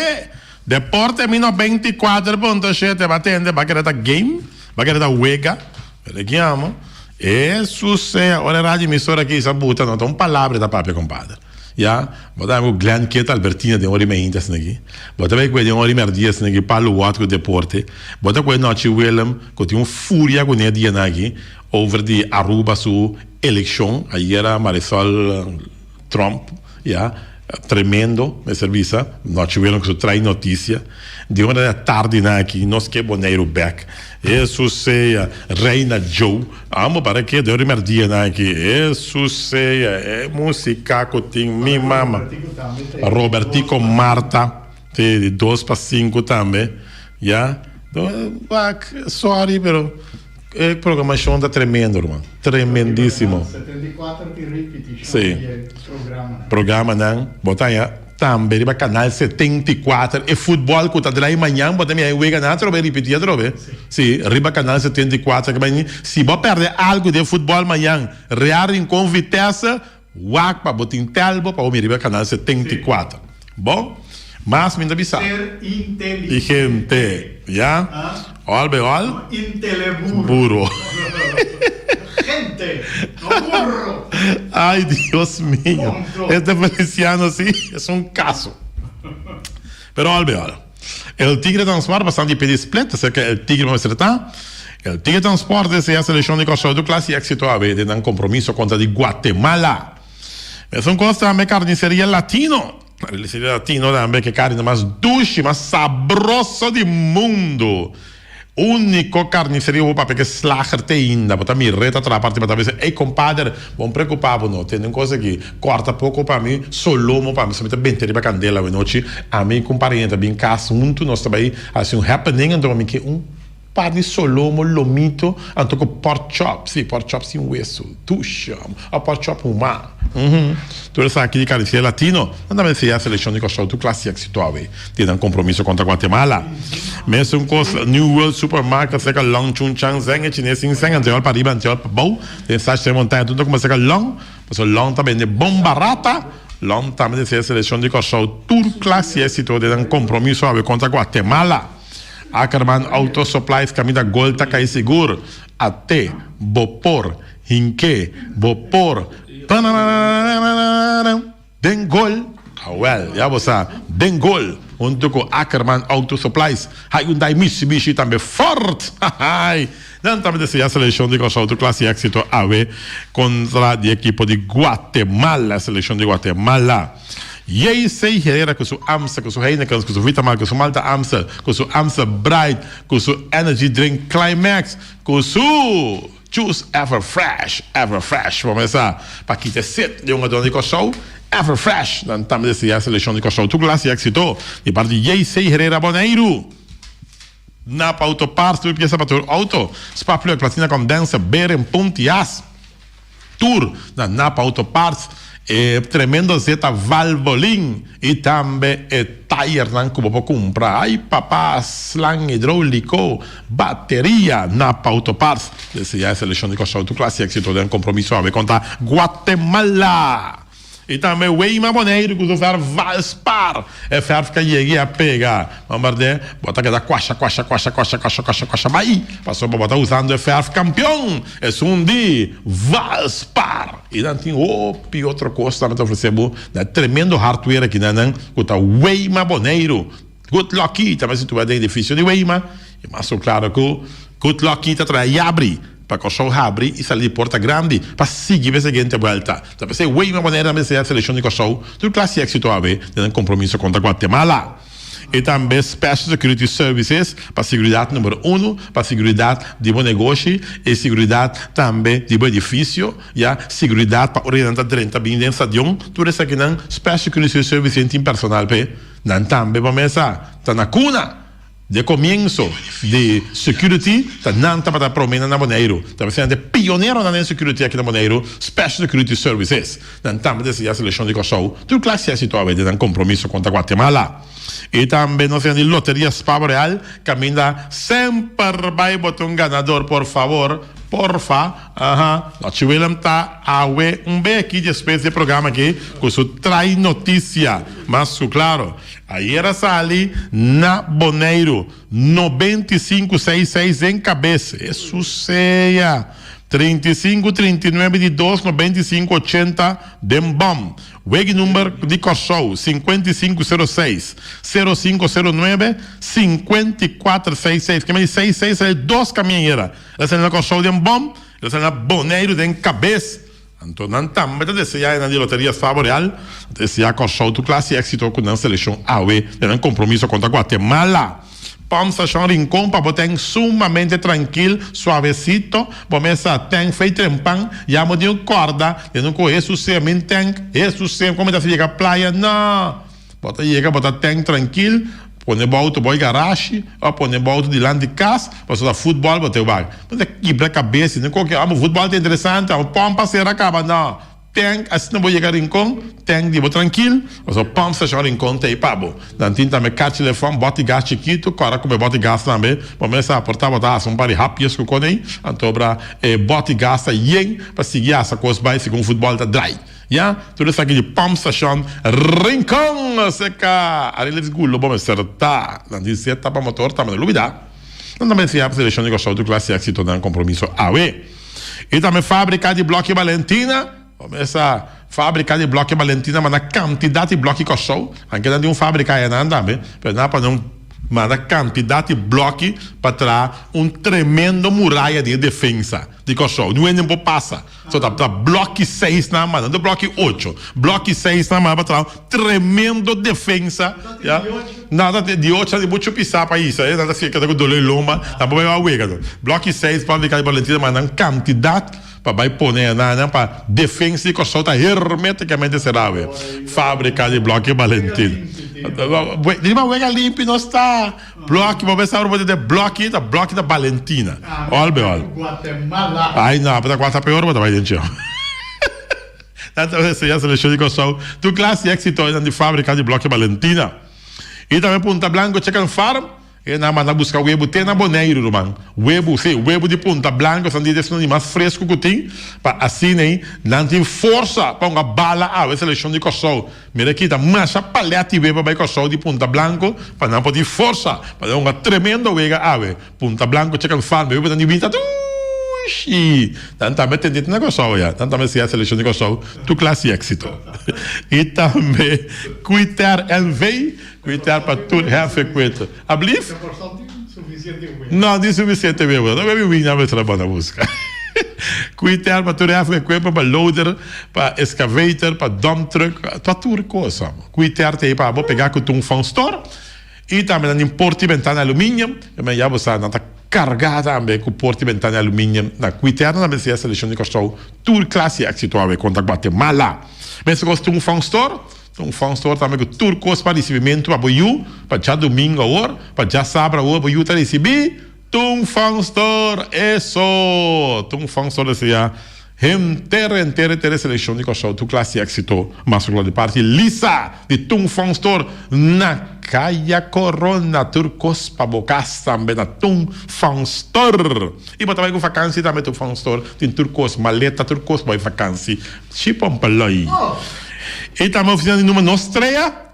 Deporte menos 24.7 batendo, vai querer game, vai querer wega, vediamo. Isso é, olha a rádio emissora aqui, essa buta, não tem uma palavra da papel, compadre. Ja, botar o Glenn Kieta Albertina de hora meia intas nagi. Botar bem que de hora merdias nagi para o outro deporte. Botar que noite Willem que tem fúria com ele dia nagi over de Aruba su eleição. Aí era Marisol Trump, ja, tremendo, me serviça. Nós tivemos que trazer notícia. De uma da tarde aqui, nós que boneiro back. Isso seja Reina Joe. Amo para que de hora merdia aqui. Isso seja é música que tem minha mama. Robertico Marta, de 2 para 5 também, já. Sorry, pero a programação está tremendo, irmão. Tremendíssimo. 74 que repetição. Sim. Programa não. Botar aí. Também para canal 74 e futebol que está de lá em manhã, botar aí o ganhar, trobe repetir, trobe. Sim, riba canal 74 que vai. Se você perder algo de futebol amanhã, rear com Vitesse, wak para botar em telbo para o riba canal 74. Bom, mas me avisa. Ser inteligente. Gente, já? Olha, Inteleburo. Gente, no burro. Ay, Dios mío. Este Feliciano sí es un caso. Pero olha, el Tigre Transport bastante pedir split, así que el Tigre va a ser tan. El Tigre Transport es la selección de Kosovo de clase y éxito a ver, de un compromiso contra de Guatemala. Es un costa de carnicería latino. La carnicería latino también que carne más dulce, más sabroso del mundo. Único carniceria para que slager te ainda, botar minha reta atrás parte para ver, ei compadre, bom preocupado não, tem uma coisa aqui, corta pouco para mim, solomo para mim, somente bem ter candela a noite, a mim com parente, bem caso muito nós também, assim happening então me que par de solomo, lomito, antoco pork chop, sim, pork chop sem hueso, tuxa, a pork chop uma. Tudo isso aqui de Caricia Latino, não dá se a seleção de cachorro do classe que se toave, tem um compromisso contra Guatemala. Mesmo com New World Supermarket, seca long chun chang zeng, chinês sim zeng, anterior para riba, anterior para bom, tem site de montanha, tudo como seca long, mas o long também é bom barata. Long também de seleção de cachorro, tudo classe que se toave, tem um compromisso contra Guatemala. Ackerman Auto Supplies, camida golta cai seguro, até bopor, hinque, bopor, den gol, well, já você, den gol, junto com Ackerman Auto Supplies, Hyundai Mitsubishi também forte, não também a seleção de cachorro classe éxito AV contra a equipe de Guatemala, a seleção de Guatemala. Jij zei Herrera com seu Amstel, com seu Heineken, com seu Vitamal, com seu Malta Amstel, com seu Amstel Bright, com seu Energy Drink Climax, com seu Choose Everfresh. Vamos começar para que te sete de dona de cachorro, Everfresh. Não também a seleção de cachorro, tu classe éxito. E para de jij zei Herrera Boneiro. Napa Autoparts, tu pieza para tu auto, Spa-Plug, Platina Condensa, Beren, Puntias, Tour, na Napa Autoparts. Tremendo Zeta Valvoline e também tire não como para comprar ai papá slang hidráulico bateria na Autoparts esse é a seleção de cachorro do classe que todo um compromisso a contra Guatemala e também Weima Boneiro que usar Valspar ferro que cheguei a pegar vamos ver bota que dá quacha mas passou para botar usando ferro campeão é de Valspar e não tem outra coisa também oferecemos tremendo hardware aqui não que tá Weima Boneiro good luck também se tu vai de edifício de Weima e mas claro que good luck tá traz abre para cachorro abre e sair de porta grande para seguir a seguinte volta. Então, você vai uma maneira de a seleção de cachorro do classe éxito a ver, tem um compromisso contra Guatemala. E também Special Security Services para segurança número 1, para segurança de bom negócio e segurança também de bom edifício, já segurança para orientar 30 bem de estadião, tudo isso aqui não Special Security Services tem personal pe, não também para começar, tá na cuna. De comienzo de security, não está para promena na Boneiro. Está sendo pioneiro na security aqui na Boneiro, Special Security Services. Não está para a seleção de cachorro. Tudo classe é situado de um compromisso contra Guatemala. E também nós temos loteria Spavo Real, caminha sempre vai botar ganador, por favor. Porfa, nós tivemos bem aqui de espécie de programa aqui, que isso traz notícia, mas claro, aí era ali na Boneiro, 9566 em cabeça, isso seja 35 39 de 2 95 80 Dembom. Weg número de cachorro 5506 0509 5466. Que me 66 é 2 caminheiras. Essa é na cachorro de Dembom, essa é na Boneiro de cabeça. Então não também desejar na loteria Spavo Real, desejar cachorro do classe éxito com a seleção AUE, tem um compromisso contra Guatemala. Vamos achar um rincão para botar sumamente tranquilo, suavecito. Vamos a tem feito em pão, já me deu corda, eu não conheço o seu tank, isso sempre como se chega à praia, não. Bota tem tranquilo, põe volta boy garagem, ou põe volta de lá de casa, passou da futebol, bota o bag. Mas é quebra a cabeça, não qualquer, o futebol é interessante, o pão passeira acaba, não. Tem, assim não vou chegar em rincão, tem de boa tranquilo, mas o pão se chama rincão, tem pabo. Dantin também caixa telefone, bota gás chiquito, cara como bota gás também, começa a portar, botar um par de rápidos que eu conheço, então para bota gás aí, para seguir essa coisa, vai segundo o futebol da dry. Ja, tudo isso aqui de pump station, rincão, seca, ali eles gulo, vamos acertar, dantin se tapa motor, também não dá. Não também se abre seleção de gostar do classe éxito, um compromisso AUE. E também fábrica de bloco Valentina. Começa a fábrica de bloco Valentina, mas na quantidade de bloco que cachorro, anche não de uma fábrica aí não também, para não mas na quantidade de bloco para trás tremendo muralha de defesa de cachorro, não é nem para passar, só tá bloco 6 na mão, não bloco 8, bloco 6 na mão para trás, tremendo defesa, já nada de 8 de muito pisar para isso, nada assim que com dolor lomba, tá bom vai uega, bloco 6 fábrica de Valentina, mas na quantidade para vai pôr para defesa de cachorro tá hermeticamente cerrado, fábrica de bloco Valentina. Diba wega limpi não está. Bloco, vou ver se eu de bloco da Valentina. Olha. Guatemala. Ai, não, para quarta pior, mas vai dentro. Tanto você já seleção de Kosovo. Tu classe éxito de fábrica de bloco Valentina. E também Punta Blanco Chicken Farm. E na manda buscar o huevo tem na Boneiro, irmão. Huevo de Punta Blanco, são de destino mais fresco que tem. Para assim, né? Não tem força para uma bala a seleção de Kosovo. Mira aqui, tá massa palete huevo para Kosovo de Punta Blanco, para não poder força, para dar uma tremenda huevo ave. Punta Blanco Chicken Farm, huevo de vinta. Também tem dito na Kosovo, já. Também se a seleção de Kosovo, tu classe éxito. E também, Quitter LV. Cuidar para tudo, refeito. Ablif? Não, não é suficiente mesmo. Não é bem na mesma banda música. Cuidar para tudo, refeito, para loader, para excavator, para dump truck, para tudo coisa. Cuidar tem para pegar com um fan store e também na porta ventana alumínio. Também já você não está carregada também com porta ventana alumínio. Na cuidar também se a seleção de Kosovo, tudo classe éxito a ver contra Guatemala. Mas se gosta de um fan store. Um fan store também com tudo coisa para recebimento para boiú, para já domingo agora, para já sábado agora boiú está receber. Um fan store, isso. Um fan store assim já. Inteira seleção de Kosovo, tu classe éxito, mas de parte lisa de Tum Fan Store na Caia Corona, turcos para bocas também na Tum Fan Store. E para também com vacância também Tum Fan Store, tem turcos, maleta turcos para vacância. Chipom paloi. E também oficina de número Nostreia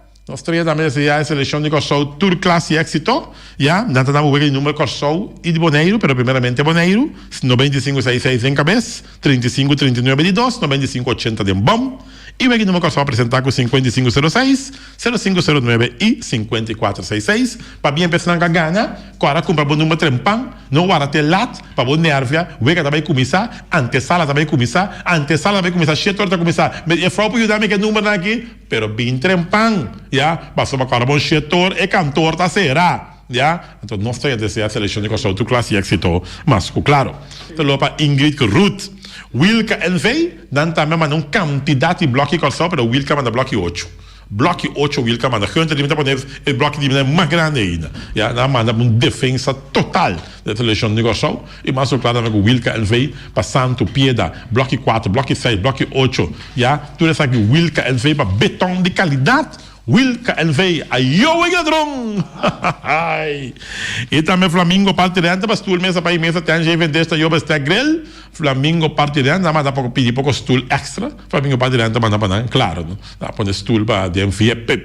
também é a seleção de Kosovo, Tour Classe Éxito, já, não estamos vendo o número Kosovo e de Boneiro, mas primeiramente Boneiro, 9566 em cabeça, 3539 de 2, 9580 de bom, e o número Kosovo apresentar com 5506, 0509 e 5466, para bem pensar na gana, agora compra o número trempão, não vai ter lat, para o nervia, o que também começar, antessala também começar, cheio de começar, mas é próprio ajudar-me que número aqui, pero bem trempão, já, passou para agora bom cheio e cantor tá será. Já, então nós temos a seleção de Kosovo, tu classe éxito, mas claro, então para Ingrid Ruth, Wilka NV, dan também manda um quantidade de bloco Kosovo, pero Wilka manda bloco 8. Bloco 8 Wilka manda, gente limita para o bloco de mais grande ainda. Já, não manda uma defesa total da seleção de Kosovo, e mais claro também com Wilka NV, para Santo Pieda, bloco 4, bloco 6, bloco 8, já, tudo isso aqui Wilka NV para betão de qualidade. Wilka NV, ayo ladrão! E também Flamingo partirante, para stool mesa para mesa, tem gente vender esta job esta grill. Flamingo partirante, mas dá para pedir pouco stool extra. Flamingo partirante, mas dá para claro, não? Dá para stool para de FIP,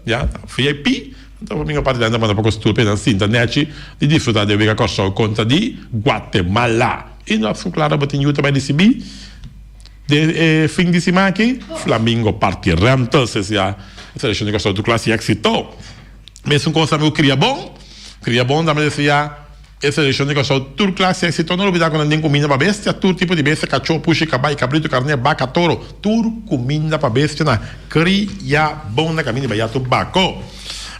já, VIP. Então Flamingo partirante, mas dá pouco stool para na internet de desfrutar de ver a Kosovo conta de Guatemala. E nós, claro, batemos também receber de fim de semana aqui, Flamingo partirante, então, já. Seleção de Kosovo do classe éxito. Mesmo coisa meu cria bom também decía essa seleção de Kosovo tur classe éxito, não olvidar quando nem comida para bestia, tur tipo de bestia, cachorro, puxa, cabai, cabrito, carne, vaca, toro, tur comida para bestia na cria bom na caminho para tu baco.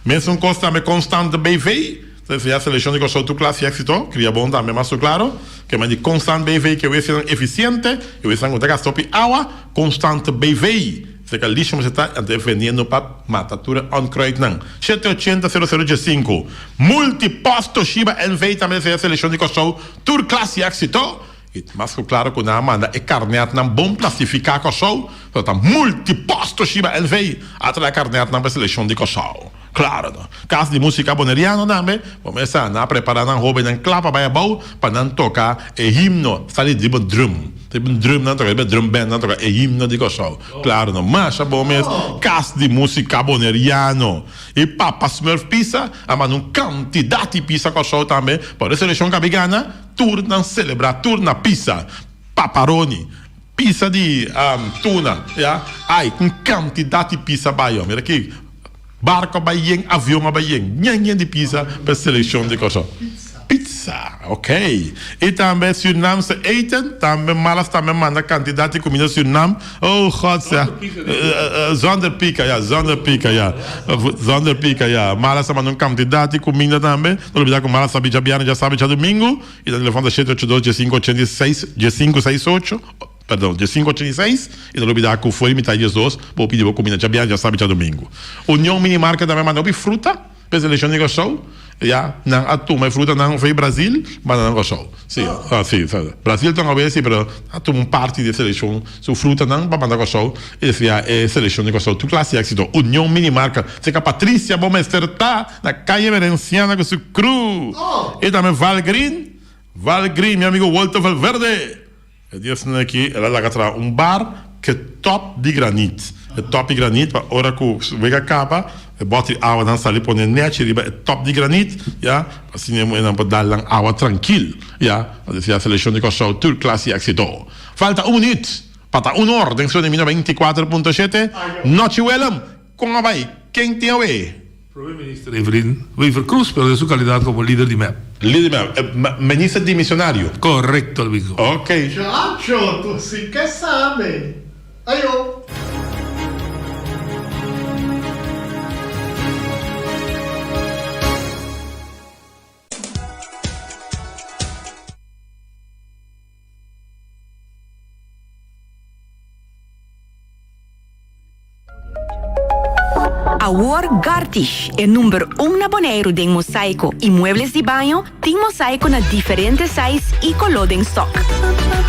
Mesmo coisa também constante BV, decía a seleção de Kosovo tur classe éxito, cria bom também mais claro, que mais de constante BV que eu ser eficiente, eu ser com gastopi água, constante BV. Se que lixo você está vendendo para matatura on-crate não. 780-0015. Multiposto Shiba NV também é a seleção de Kosovo. Tour classe éxito. E mais claro que na manda é carneado não bom classificar Kosovo. Então multiposto Shiba NV. Atrás carneado não é a seleção de Kosovo. Claro, não. Caso de música boneriana também, começa a preparar na roupa e clapa para bom para não tocar o himno, sabe de drum. Tipo drum não toca, drum band não toca, o himno de Kosovo. Claro, não. Mas bom mesmo, caso de música boneriana. E Papa Smurf pizza, mas uma quantidade de pizza Kosovo também. Por isso a seleção cabigana, turna celebrar, turna pizza, paparoni. Pizza de tuna, já? Ai, com quantidade de pizza baio. Mira aqui. Barco baien, avião baien, nhanha de pizza para a seleção de Kosovo. Pizza, ok. E também Suriname se eten, também malas também manda quantidade de comida Suriname. Oh, God, zonder pica, ja. Zonder pica, ja. Malas também quantidade de comida também. Não olvidar que malas sabe já domingo. E da telefone da 782 G586 G568. Perdão, dia 586, e não olvidar que foi metade dia 2, vou pedir comida já sabe, já domingo. União Minimarca também mandou fruta, para seleção de show, já, não, a turma fruta não foi Brasil, mas não show. Sim, sim, Brasil tem a ver, sim, mas a turma parte da seleção, su fruta não, para mandar show, e é seleção de show, tu classe éxito, União Minimarca, se que a Patrícia Bomester tá na calle Merenciana com su cru, e também Valgreen, meu amigo Walter Valverde. Eu disse aqui, ela lá atrás bar que top de granito. É top de granito, para hora que o vega acaba, bota água na sala e põe net, é top de granito, já, assim não pode dar água tranquilo, já. Assim a seleção de cachorro, tudo classe éxito. Falta minuto, para uma hora, dentro de 24.7, Noche Wellam, como vai? Quem tem a ver? Primeiro-Ministro Evelyn Wever Cruz, pero de su calidad como líder de MEP. Líder de MEP, ministro dimissionário. Correcto, amigo. Ok. Chacho, tu sí que sabe. Ayo. A War Gartish é número 1 na Bonaire de mosaico e muebles de banho, tem mosaico na diferentes sizes e color em stock.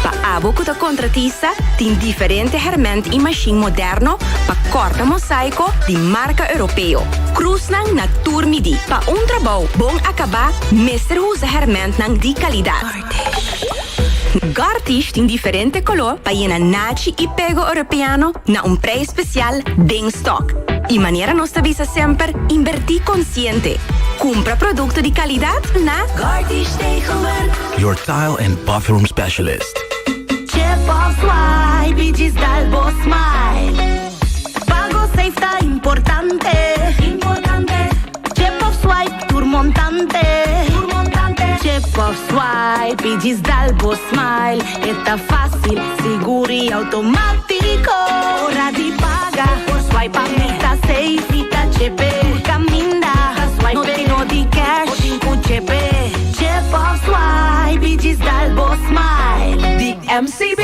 Para abo que contratista, tem diferente herramientas e machine moderno para corta mosaico de marca europeu. Cruznan na Turmidi, para trabalho bom acabar, mestre usa herramientas de qualidade. Gartish tem diferente color para ir na nachi e pego europeano na preço especial de stock. E maneira nos avisa sempre, invertir consciente. Compra produto de qualidade na Gartish Tegenwerk. Your tile and bathroom specialist. Chef of Swipe, Digital Smile. Pago safe está importante. Chef of Swipe, turmontante. Chef of Swipe, Digital Smile. Está fácil, seguro e automático. Hora de pagar por swipe, está safe, está chepe. Caminda, no tenho de cash, 5 chepe. Chef of Swipe, Digital Smile. The MCB.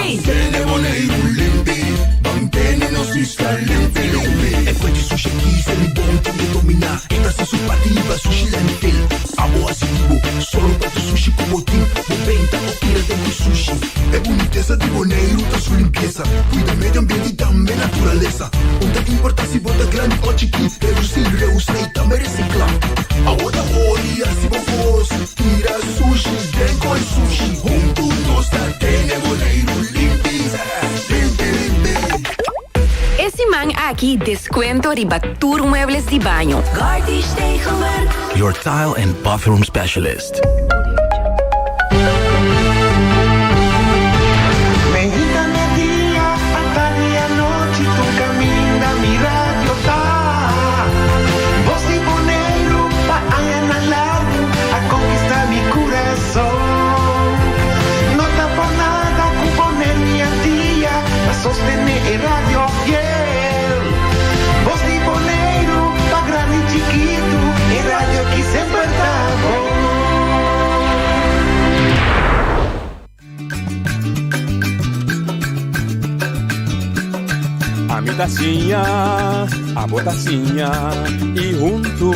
Mantenemos fiscal limpi. E poi di sushi chi se li bonti di dominar. Esta su pativa sushi lentil. Amo asivo, solo para sushi como team. Moventa o tira de sushi. É boniteza de Bonaire, tá sua limpeza. Cuida meio ambiente e também natureza. Onde importa se bota grande ou chiquinho. Reduzir, reusar e também reciclar. Agora olha se vos tira sushi, vem com sushi. Juntos nós tem Bonaire limpi. Esse man aqui descuento de batur muebles de banho. Gartish Tegenwerk. Your tile and bathroom specialist. Medita mi día, hasta día noche, tu camina, mi radio está. Voz de Bonaire, pa' allá en largo, a conquistar mi corazón. No está por nada, con poner mi día, a sostener el radio fiel. Voz de Bonaire, pa' grande y chiquito, el radio aquí siempre está. A mi tacinha, a botacinha e junto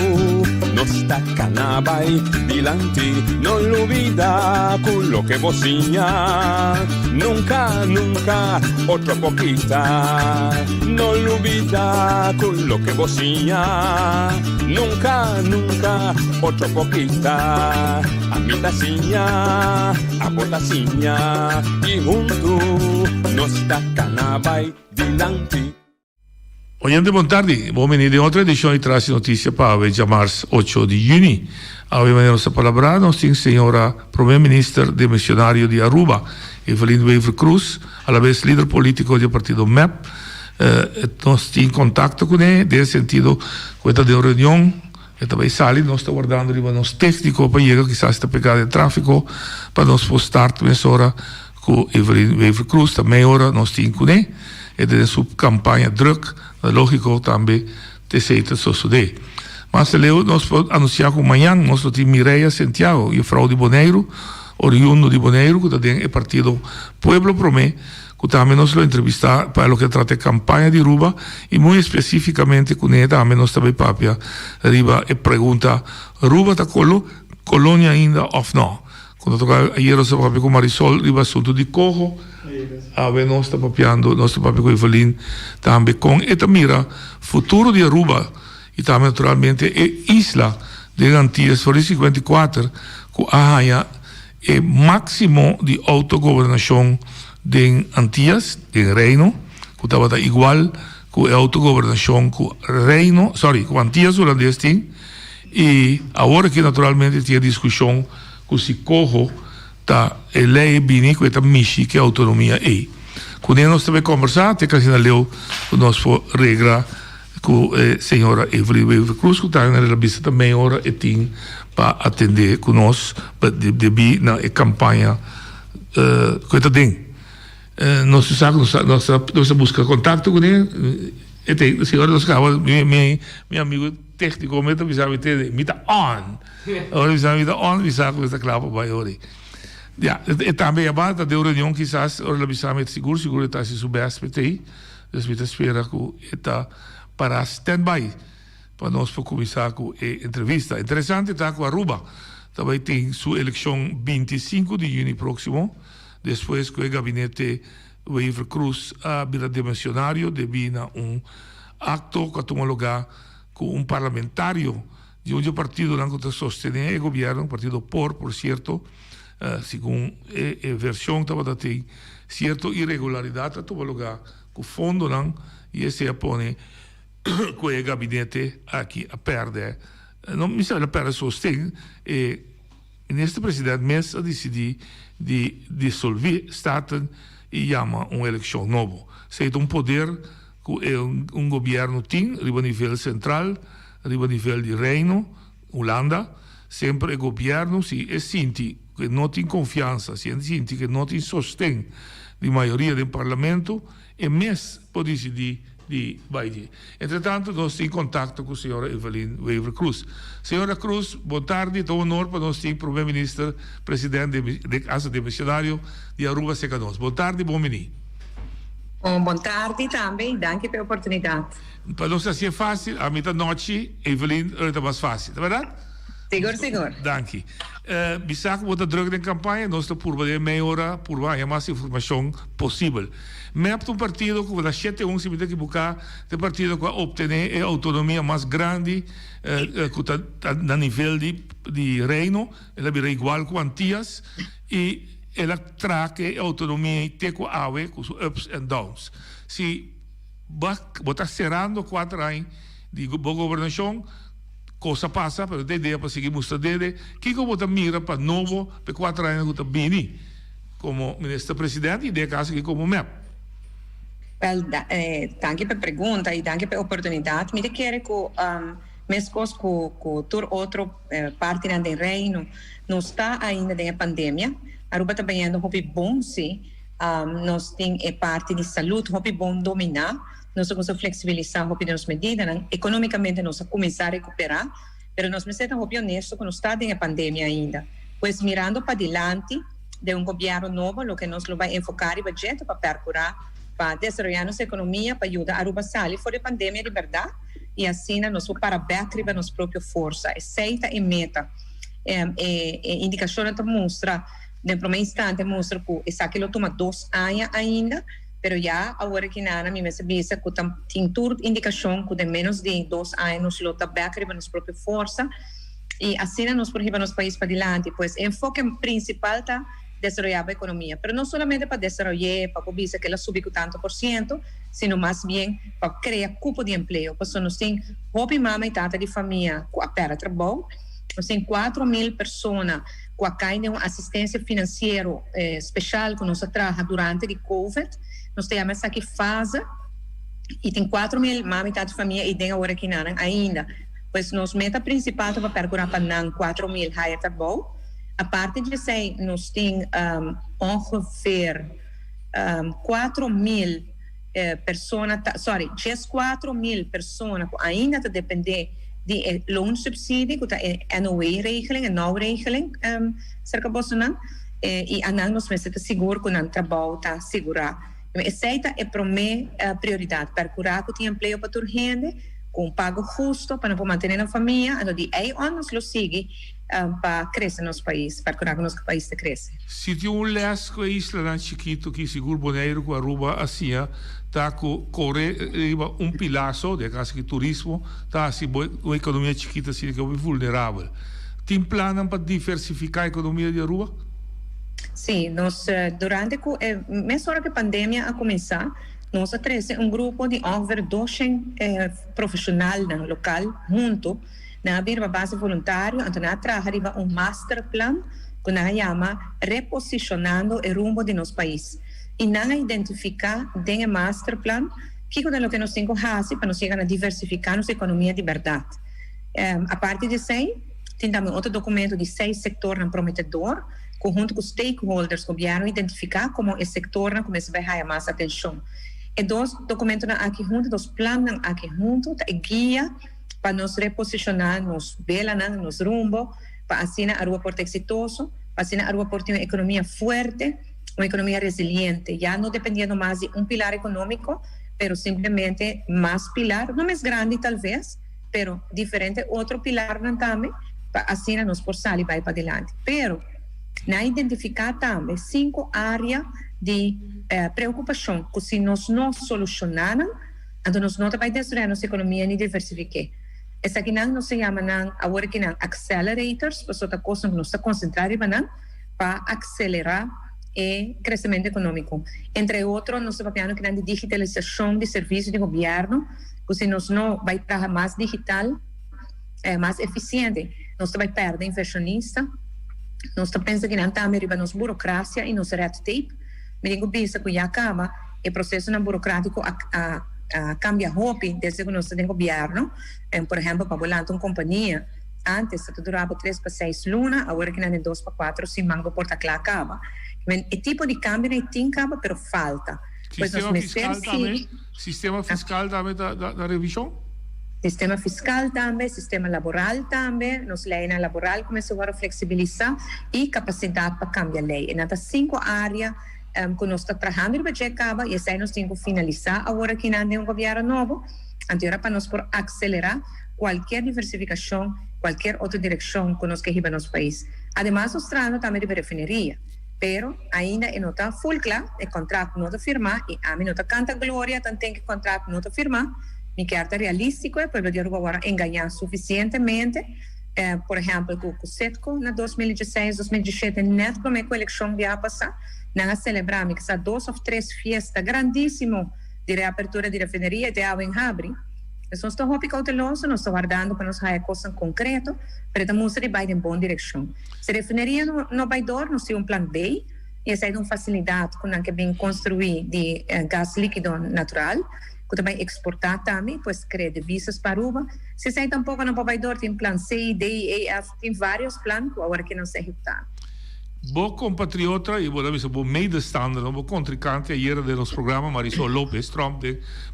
nos tacanabay dilante, no lo olvida con lo que bocinha, nunca, nunca otro poquita, no lo olvida con lo que bocinha, nunca, nunca otro poquita, a mi tacinha, a botacinha e junto nos tacanabay dilante. Oyente, buon tardi. Buon venire in altra edizione di Trassi Notizia Pave, già marzo 8 di giugno. Avevamo la nostra palabra, nostra signora Premier Minister del missionario di Aruba, Evelyn Wever Cruz, alla vez leader politico del partito MEP. Nos in contatto con lei, nel sentito, questa di una riunione, e também sali, nós estamos guardando o nosso técnico para chegar, quizás está pegado em tráfico, para nós postar também ora com Evelyn Wever Cruz, também ora nós temos com ele, e de sua campanha druk, lógico também te seita sosudei. Mas leu nós podemos anunciar que amanhã nós temos Mireia Santiago, e frau de Bonaire, oriundo de Bonaire, que também é partido Pueblo Promé, que también nos lo entrevista para lo que trata campaña de Aruba y muy específicamente con ella también nos está papia arriba y pregunta Aruba está colonia ainda of no. Quando toca ayer se papia con Marisol arriba asunto de cojo a ver nos está papiando nos está papia con Evelyn también con esta mira futuro de Aruba y también naturalmente isla de Antillas por el 54 que haya el máximo de autogobernación de Antillas, de Reino, que estaba igual que autogobernación que Reino, que Antillas holandés tiene, y ahora que naturalmente tiene discusión que si cojo ta lei bini que esta mishi que autonomía é. Quando nós também conversar, tem que assinar leu que nós for regra com a senhora Evelyn Cruz, que está na revista também hora e tem para atender conosco de na campanha que está dentro. Nós busca contato com ele. E tem, a senhora nos acaba, meu amigo técnico, me avisava que me está on. Agora me está on, me sabe que está claro para hoje. Ja, e também a banda de reunião quizás ora avisava seguro está se soubesse aí, então espera que está para stand-by para nós for começar com a entrevista. Interessante está com Aruba. Também tem sua eleição 25 de junho próximo, depois que o gabinete Weaver Cruz vira dimensionário devido a acto que toma lugar com parlamentário de um partido que está sostenendo o governo, partido por cierto, segundo a versão que tem certa irregularidade toma lugar com o fundo e esse põe com o gabinete aqui a perder. Não me sabe a perder sostém e neste presidente mesmo decidiu de dissolver o Estado e chama uma eleição nova. Seja poder que governo tem, a nível central, a nível de Reino, Holanda, sempre o governo se sente que não tem confiança, se sente que não tem sostém de maioria do parlamento, e mesmo pode decidir de Biden. Entretanto, nós temos contato com a senhora Evelyn Weaver Cruz. Senhora Cruz, boa tarde, é um honor para nós ter o primeiro-ministro, presidente da Casa de Missionário de Aruba Secanos. Boa tarde, bom menino. Boa tarde também, obrigado pela oportunidade. Para nós assim é fácil, a mitad noite, Evelyn, é mais fácil, é verdade? Seguro. Dank. Bisak wordt druk in campagne, nós estamos por meia hora, por mais informação possível. Mas é partido que vai 7 anos se que buscar, é partido que vai obter a autonomia mais grande, que está no nível de reino, ela vira igual com Antillas, e ela traz a autonomia e tem com os ups and downs. Se está cerrando 4 anos de boa governação, cosa passa, pero de ideia para seguir mostrando que como está mira para novo, para 4 anos que está bem, como ministro presidente e de casa que como MEP. Well, danke pela pergunta e danke pela oportunidade. Me quero que mesmo com toda outra parte do reino não está ainda na pandemia. Aruba está bem indo muito bom, sim. Nós temos parte de saúde, muito bom dominar. Nós vamos flexibilizar as medidas, economicamente nós vamos começar a recuperar, mas nós precisamos ser honestos que não está em pandemia ainda. Pois mirando para adiante, de governo novo, o que nós vamos enfocar e budget para percurar, para desenvolver nossa economia, para ajudar a Aruba sair fora da pandemia de verdade, e assim nós vamos para bater para nossa própria força. Aceita e meta. Indicação mostra, no primeiro instante, mostra que isso aqui toma 2 anos ainda, pero já agora que nada me visa que tem tudo indicação que de menos de 2 anos nós está back para nossa própria força e assim nós por nosso país para adiante, pois o enfoque principal está desenvolver a economia, pero não somente para desenvolver, para que ela suba com tanto por cento, sino mais bem para criar cupo de emprego, pois nós temos roupa mama e tata de família com a perda de trabalho, nós temos 4.000 pessoas com a caída de assistência financeira especial que nós trabalhamos durante a Covid. Nós temos aqui fase e tem 4.000 mamães de família e tem agora aqui ainda. Pois nossa meta principal é para percorrer para 4.000 higher trabalho. A parte de isso, nós temos ongeveer 4.000 pessoas, just 4.000 pessoas que ainda dependem de loonsubsidie, que é a NOE-regeling, a NOW-regeling, cerca de Bolsonaro. E nós precisamos segurar que o trabalho está seguro. Essa é para mim a prioridade, para curar que tem emprego para toda gente, com pago justo para manter a família, então de aí onde nos lo sigue para crescer nosso país, para curar que nosso país cresça. Se tem les com a isla chiquito que seguro Bonaire com Aruba assim, tá corre pilaço de casa que turismo, tá assim uma economia chiquita assim que é vulnerável. Tem plano para diversificar a economia de Aruba? Sim, nós durante mesmo hora que a pandemia a começar, nós trazemos grupo de over 200 profissionais no local junto na abrir base voluntário, então nós trazemos master plan que nós chama reposicionando o rumbo de nosso país. E nós identificar dentro do master plan que é o que nós temos que fazer para nós chegar a diversificar nossa economia de verdade. A partir de aí, tem também outro documento de 6 setores prometedor, junto com os stakeholders, o governo identificar como esse setor começa a ganhar mais atenção. E 2 documentos aqui junto, 2 planos aqui junto, guia para nos reposicionar, nos vela, nos rumbo, para assim a Aruba porte exitoso, para assim a Aruba porte uma economia forte, uma economia resiliente, já não dependendo mais de pilar econômico, pero simplesmente mais pilar, não mais grande talvez, pero diferente outro pilar também, para assim nos forçar e vai para adelante. Pero na identificar também 5 áreas de preocupação que se nós não solucionarmos, então nós não vai destruir a nossa economia nem diversificar. Essa aqui não se chama agora que não accelerators, para outra coisa que nós está concentrado para acelerar o crescimento econômico. Entre outros, nós estamos falando que de digitalização de serviços de governo, que se nós não vai trabalhar mais digital, mais eficiente, nós vai perder inversionista. Nós pensamos que não está a nossa burocracia e nossa red tape. Me digo que já acaba o processo burocrático a cambia roupa desde que nós temos governo. Por exemplo, para volar uma companhia, antes durava 3 para 6 lunas, agora que não é 2 para 4, se mango porta que acaba. O tipo de cambio não tem acaba, pero falta. Sistema fiscal também da revisão? Sistema fiscal também, sistema laboral também, nossa lei laboral começou a flexibilizar e capacidade para cambiar a lei. E nessas 5 áreas que nós estamos trabalhando e vai acabar, e aí nós temos que finalizar agora que não tem governo novo, então para nós por acelerar qualquer diversificação, qualquer outra direção que nós queremos no nosso país. Además, nós tratamos também de refineria, pero ainda não está full claro, o contrato não está firmado, e a mim não está canta glória, então tem que o contrato não está firmado. Mi carta realístico é para poder agora enganar suficientemente, por exemplo, com o CETCO na 2016, 2017, neto como é que a eleição ia passar, nós celebramos que 2 ou 3 festas grandíssimas de reapertura de refineria de água em abril. Nós estamos muito cautelosos, nós estamos guardando para nós fazer coisas concretas, para que a música vai em boa direção. Se a refineria não vai dar, nós temos um plano B, e essa é uma facilidade com a que vem construir de gás líquido natural, que também exportar também, pois cria divisas para Aruba. Se sai tampouco no provedor, tem plano C, D, E, F, tem vários planos que agora que não se executar. Bo compatriota e podemos dizer, bo medestander, bo contrincante ayer de nos programa Marisol López Trump,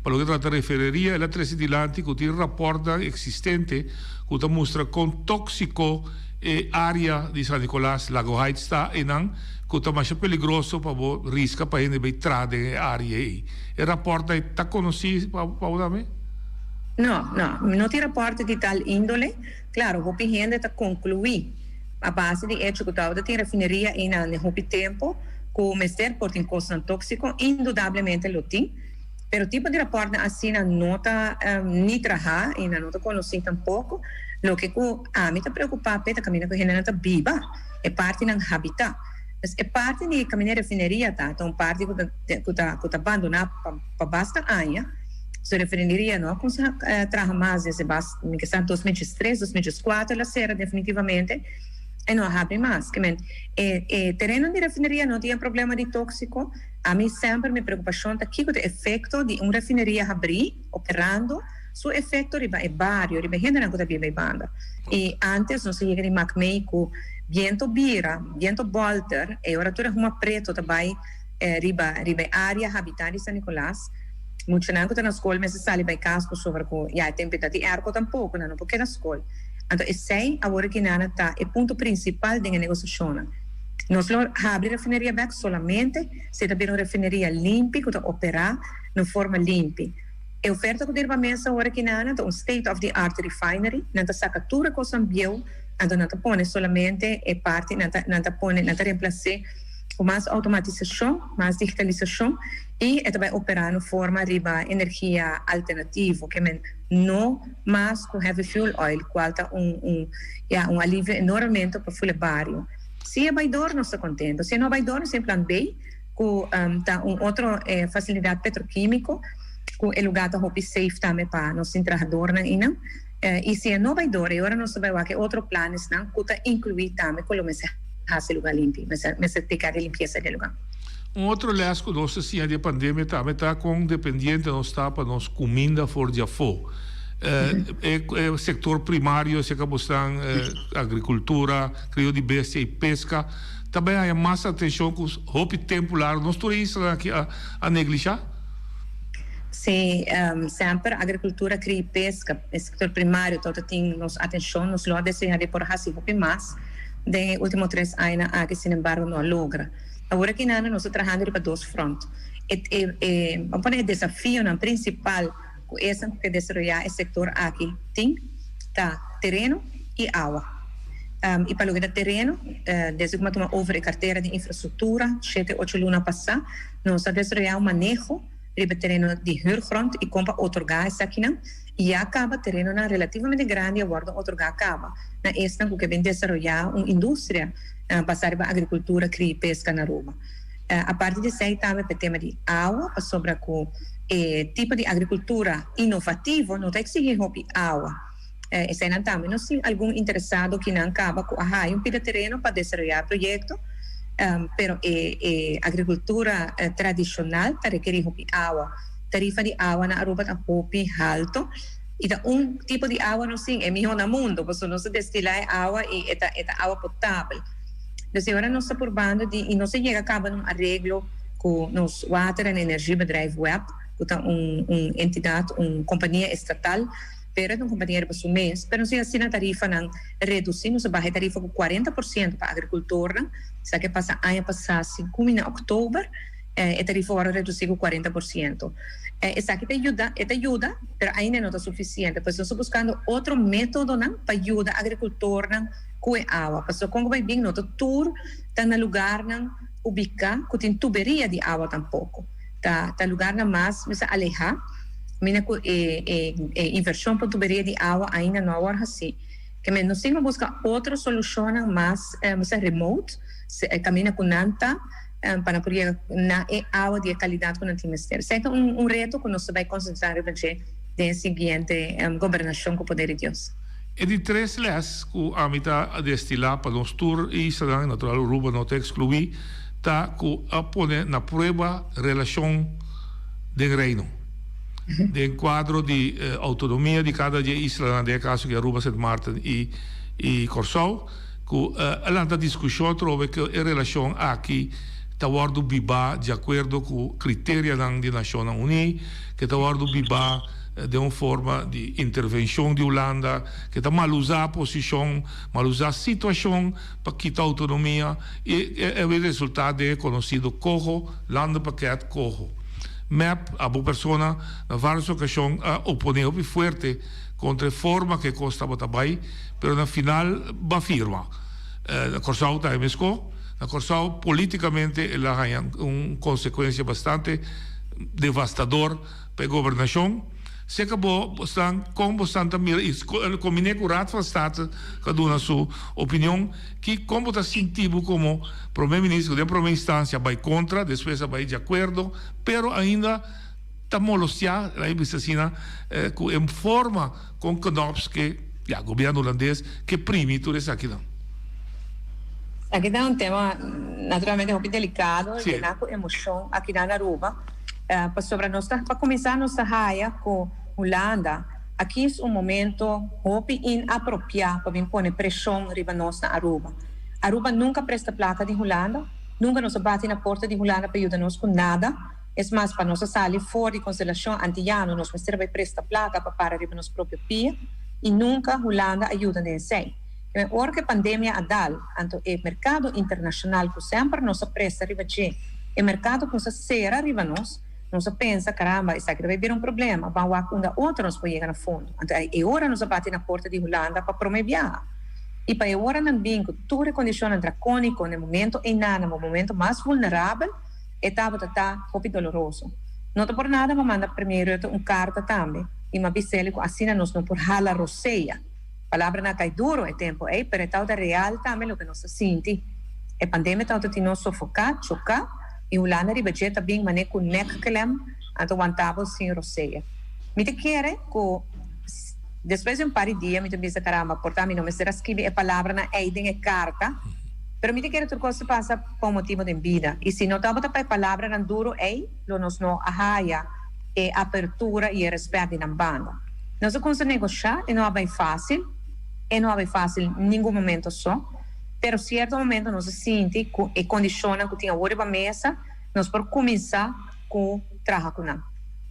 para o que trata refereria ela trascidilanti que tem rapporta existente que mostra com tóxico área de San Nicolás, Lago Heights está e não que está mais perigoso para o risco para ele entrar em área aí. E rapporta está conhecido para o também? Não tem rapporta de tal índole. Claro, vou pedir para concluir a base de hecho que tem refineria em um tempo que o mestre por encosto tóxico, indudablemente lo tem, pero o tipo de rapporta assim não está nem trabalhar e não está conhecido tampouco. Lo que a mim está preocupado é que a caminho que a gente está viva, é parte do habitat. É parte de caminhar refineria, tá? Então, parte que está abandonada para basta anos. Se refineria não consegue trabalhar mais desde basta, que está 2003, 2004, ela será definitivamente e não abre mais. Terreno de refineria não tinha problema de tóxico. A mim sempre me preocupação é que o efeito de uma refineria abrir, operando, su efeito é vários, riba gente não está viva banda. E antes nós chegamos em Macmei com viento bira, viento bolter, e agora tudo uma preto também, riba área habitat de San Nicolás. Muito não que na escola, mas se sai bem casco sobre com a temperatura de ar tampouco, não porque na escola. Então esse agora que nada tá é ponto principal da negociação. Nós não abrir refineria back solamente se também uma refineria limpa, que operar de forma limpa. A oferta que eu para a mesa agora aqui na um state-of-the-art refinery, não saca tudo que você enviou, então não põe solamente a parte, não reemplaçar com mais automatização, mais digitalização e vai operar de forma de energia alternativa, que não mais com heavy fuel oil, qual está alívio enormemente para o barrio. Se é baidor, não está contente. Se não é baidor, sempre andei com outra facilidade petroquímica, com o lugar da Hope Safe também para nós trabalhadores ainda. E se é não baidor, agora nós sabemos que outros planos não que incluir também com o mesmo lugar limpo, mas tem que limpeza do lugar. Outro lado que nós assim de pandemia também está com dependente nós está para nós comida fora de fo. O setor primário, se acabou estando agricultura, crio de bestia e pesca, também há mais atenção com os hobby temporário. Nós turistas aqui a negligenciar? Sim, sempre agricultura, crio e pesca, o setor primário, todo tem nossa atenção, nos lo deseja de por assim hobby mais. De últimos 3 anos, que sin embargo não logra. Agora que nós estamos trabalhando para 2 frontes. O desafio principal com esse que desenvolver o setor aqui tem terreno e água. E para o terreno, desde que tomamos over a carteira de infraestrutura, 7-8 lunas passar, nós desenvolvemos manejo de terreno de huurgrond e compra otorgar aqui não e acaba terreno relativamente grande e agora otorgar acaba na esta que vem desenvolver uma indústria passar para agricultura, cria e pesca na Aruba. A parte de aí também para o tema de água sobre o tipo de agricultura inovativo não tem que exigir água. Essa não também não se algum interessado que não acaba com um pide terreno para desenvolver projeto. Pero agricultura tradicional requer água. Tarifa de água na Aruba está pouco alto e tipo de água não sim é melhor no mundo, porque não se destila água e é água potável. Então agora nós estamos probando e não se chega a cabo num arreglo com nos Water and Energy Bedrijf Web, que é uma entidade, uma companhia estatal, pero é uma companhia para o mês, pero se assim a tarifa não reduzir, nós baixa a tarifa com 40% para a agricultura, se que passa ano passado, em outubro, a tarifa agora reduzir com 40%. Essa aqui te ajuda, pero ainda não está suficiente, pois nós estamos buscando outro método para ajudar a agricultura com a água, porque quando vai vir, nós tour está no lugar ubicar, que tem tuberia de água tampouco, tá lugar mais alejar. Mina com inversão para tuberia de água ainda não agora assim que nós temos que buscar outra solução mais remote caminha com nanta para poder na água de qualidade que não temos ter. Então um reto que nós vai concentrar na seguinte governação com o poder de Deus. E de 3 leis que a mitad destilar para nós tour e será natural Aruba não te excluir tá que a poner na prova relação de reino. De quadro de autonomia de cada isla, nel caso che Aruba, St. Martin e Corsou, que a discussão trova que a relação aqui está guardo biba de acordo com critérios da Nações Unidas, que está guardo biba de uma forma de intervenção de Holanda, que está mal usar a posição, mal usar a situação para quitar a autonomia e o resultado é conhecido como Land Paquete Cojo. MEP, a boa persona, na várias ocasiões, opõe muito forte contra a forma que Costa Botabai, mas no final, va firma. Na Corsau está MSCO, na Corsau, politicamente, ela ganha uma consequência bastante devastadora para a governação. Se acabou, com bastante combinei com o Raad van State, cada um a sua opinião, que como está sentido como primeiro-ministro de primeira instância vai contra, depois vai de acordo, pero ainda está molostia, em forma com knops que o governo holandês que prime tudo isso aqui. Aqui está um tema naturalmente muito delicado, de emoção aqui na Aruba. Para começar nossa raia com Holanda, aqui é momento inapropriado para vir pôr pressão riba nós na Aruba. Aruba nunca presta plata de Holanda, nunca nos bate na porta de Holanda para ajudar-nos com nada. É mais para nós sair fora de constelação anti-ano, nós vai prestar plata para riba nosso próprio pia e nunca Holanda ajuda nesse. Ora que a pandemia adal, anto o mercado internacional que sempre nos presta arriba de, o mercado que nos será arriba nós pensa, caramba, isso aqui vai vir problema, vamos a outro nos pode chegar no fundo. Então, e ora nos bate na porta de Holanda para promover. E para ora não bem que toda condição dracônica no momento no momento mais vulnerável, estava muito doloroso. Não por nada, mas manda primeiro carta também, e uma bicela assim nós não por hala roceia. Palavra na cai duro é tempo, pero tal da real também o que nós sente. A pandemia tanto te nos sufocar, chocar, e o lana riba jeta bem mané com nek kelem, anto aguantava sem roceia. Me te quer que depois de par de dia, me te diz caramba, portar me não me será escrever a palavra na eiden e carta, pero me te quer tudo coisa passa por motivo de vida. E se não tava para a palavra na duro lo nos no ahaya e apertura e respeito na banda. Nós vamos negociar e não é bem fácil, em nenhum momento só, pero certo momento nós sente e condiciona que tinha hora para mesa, nós por começar com trabalhar com nós.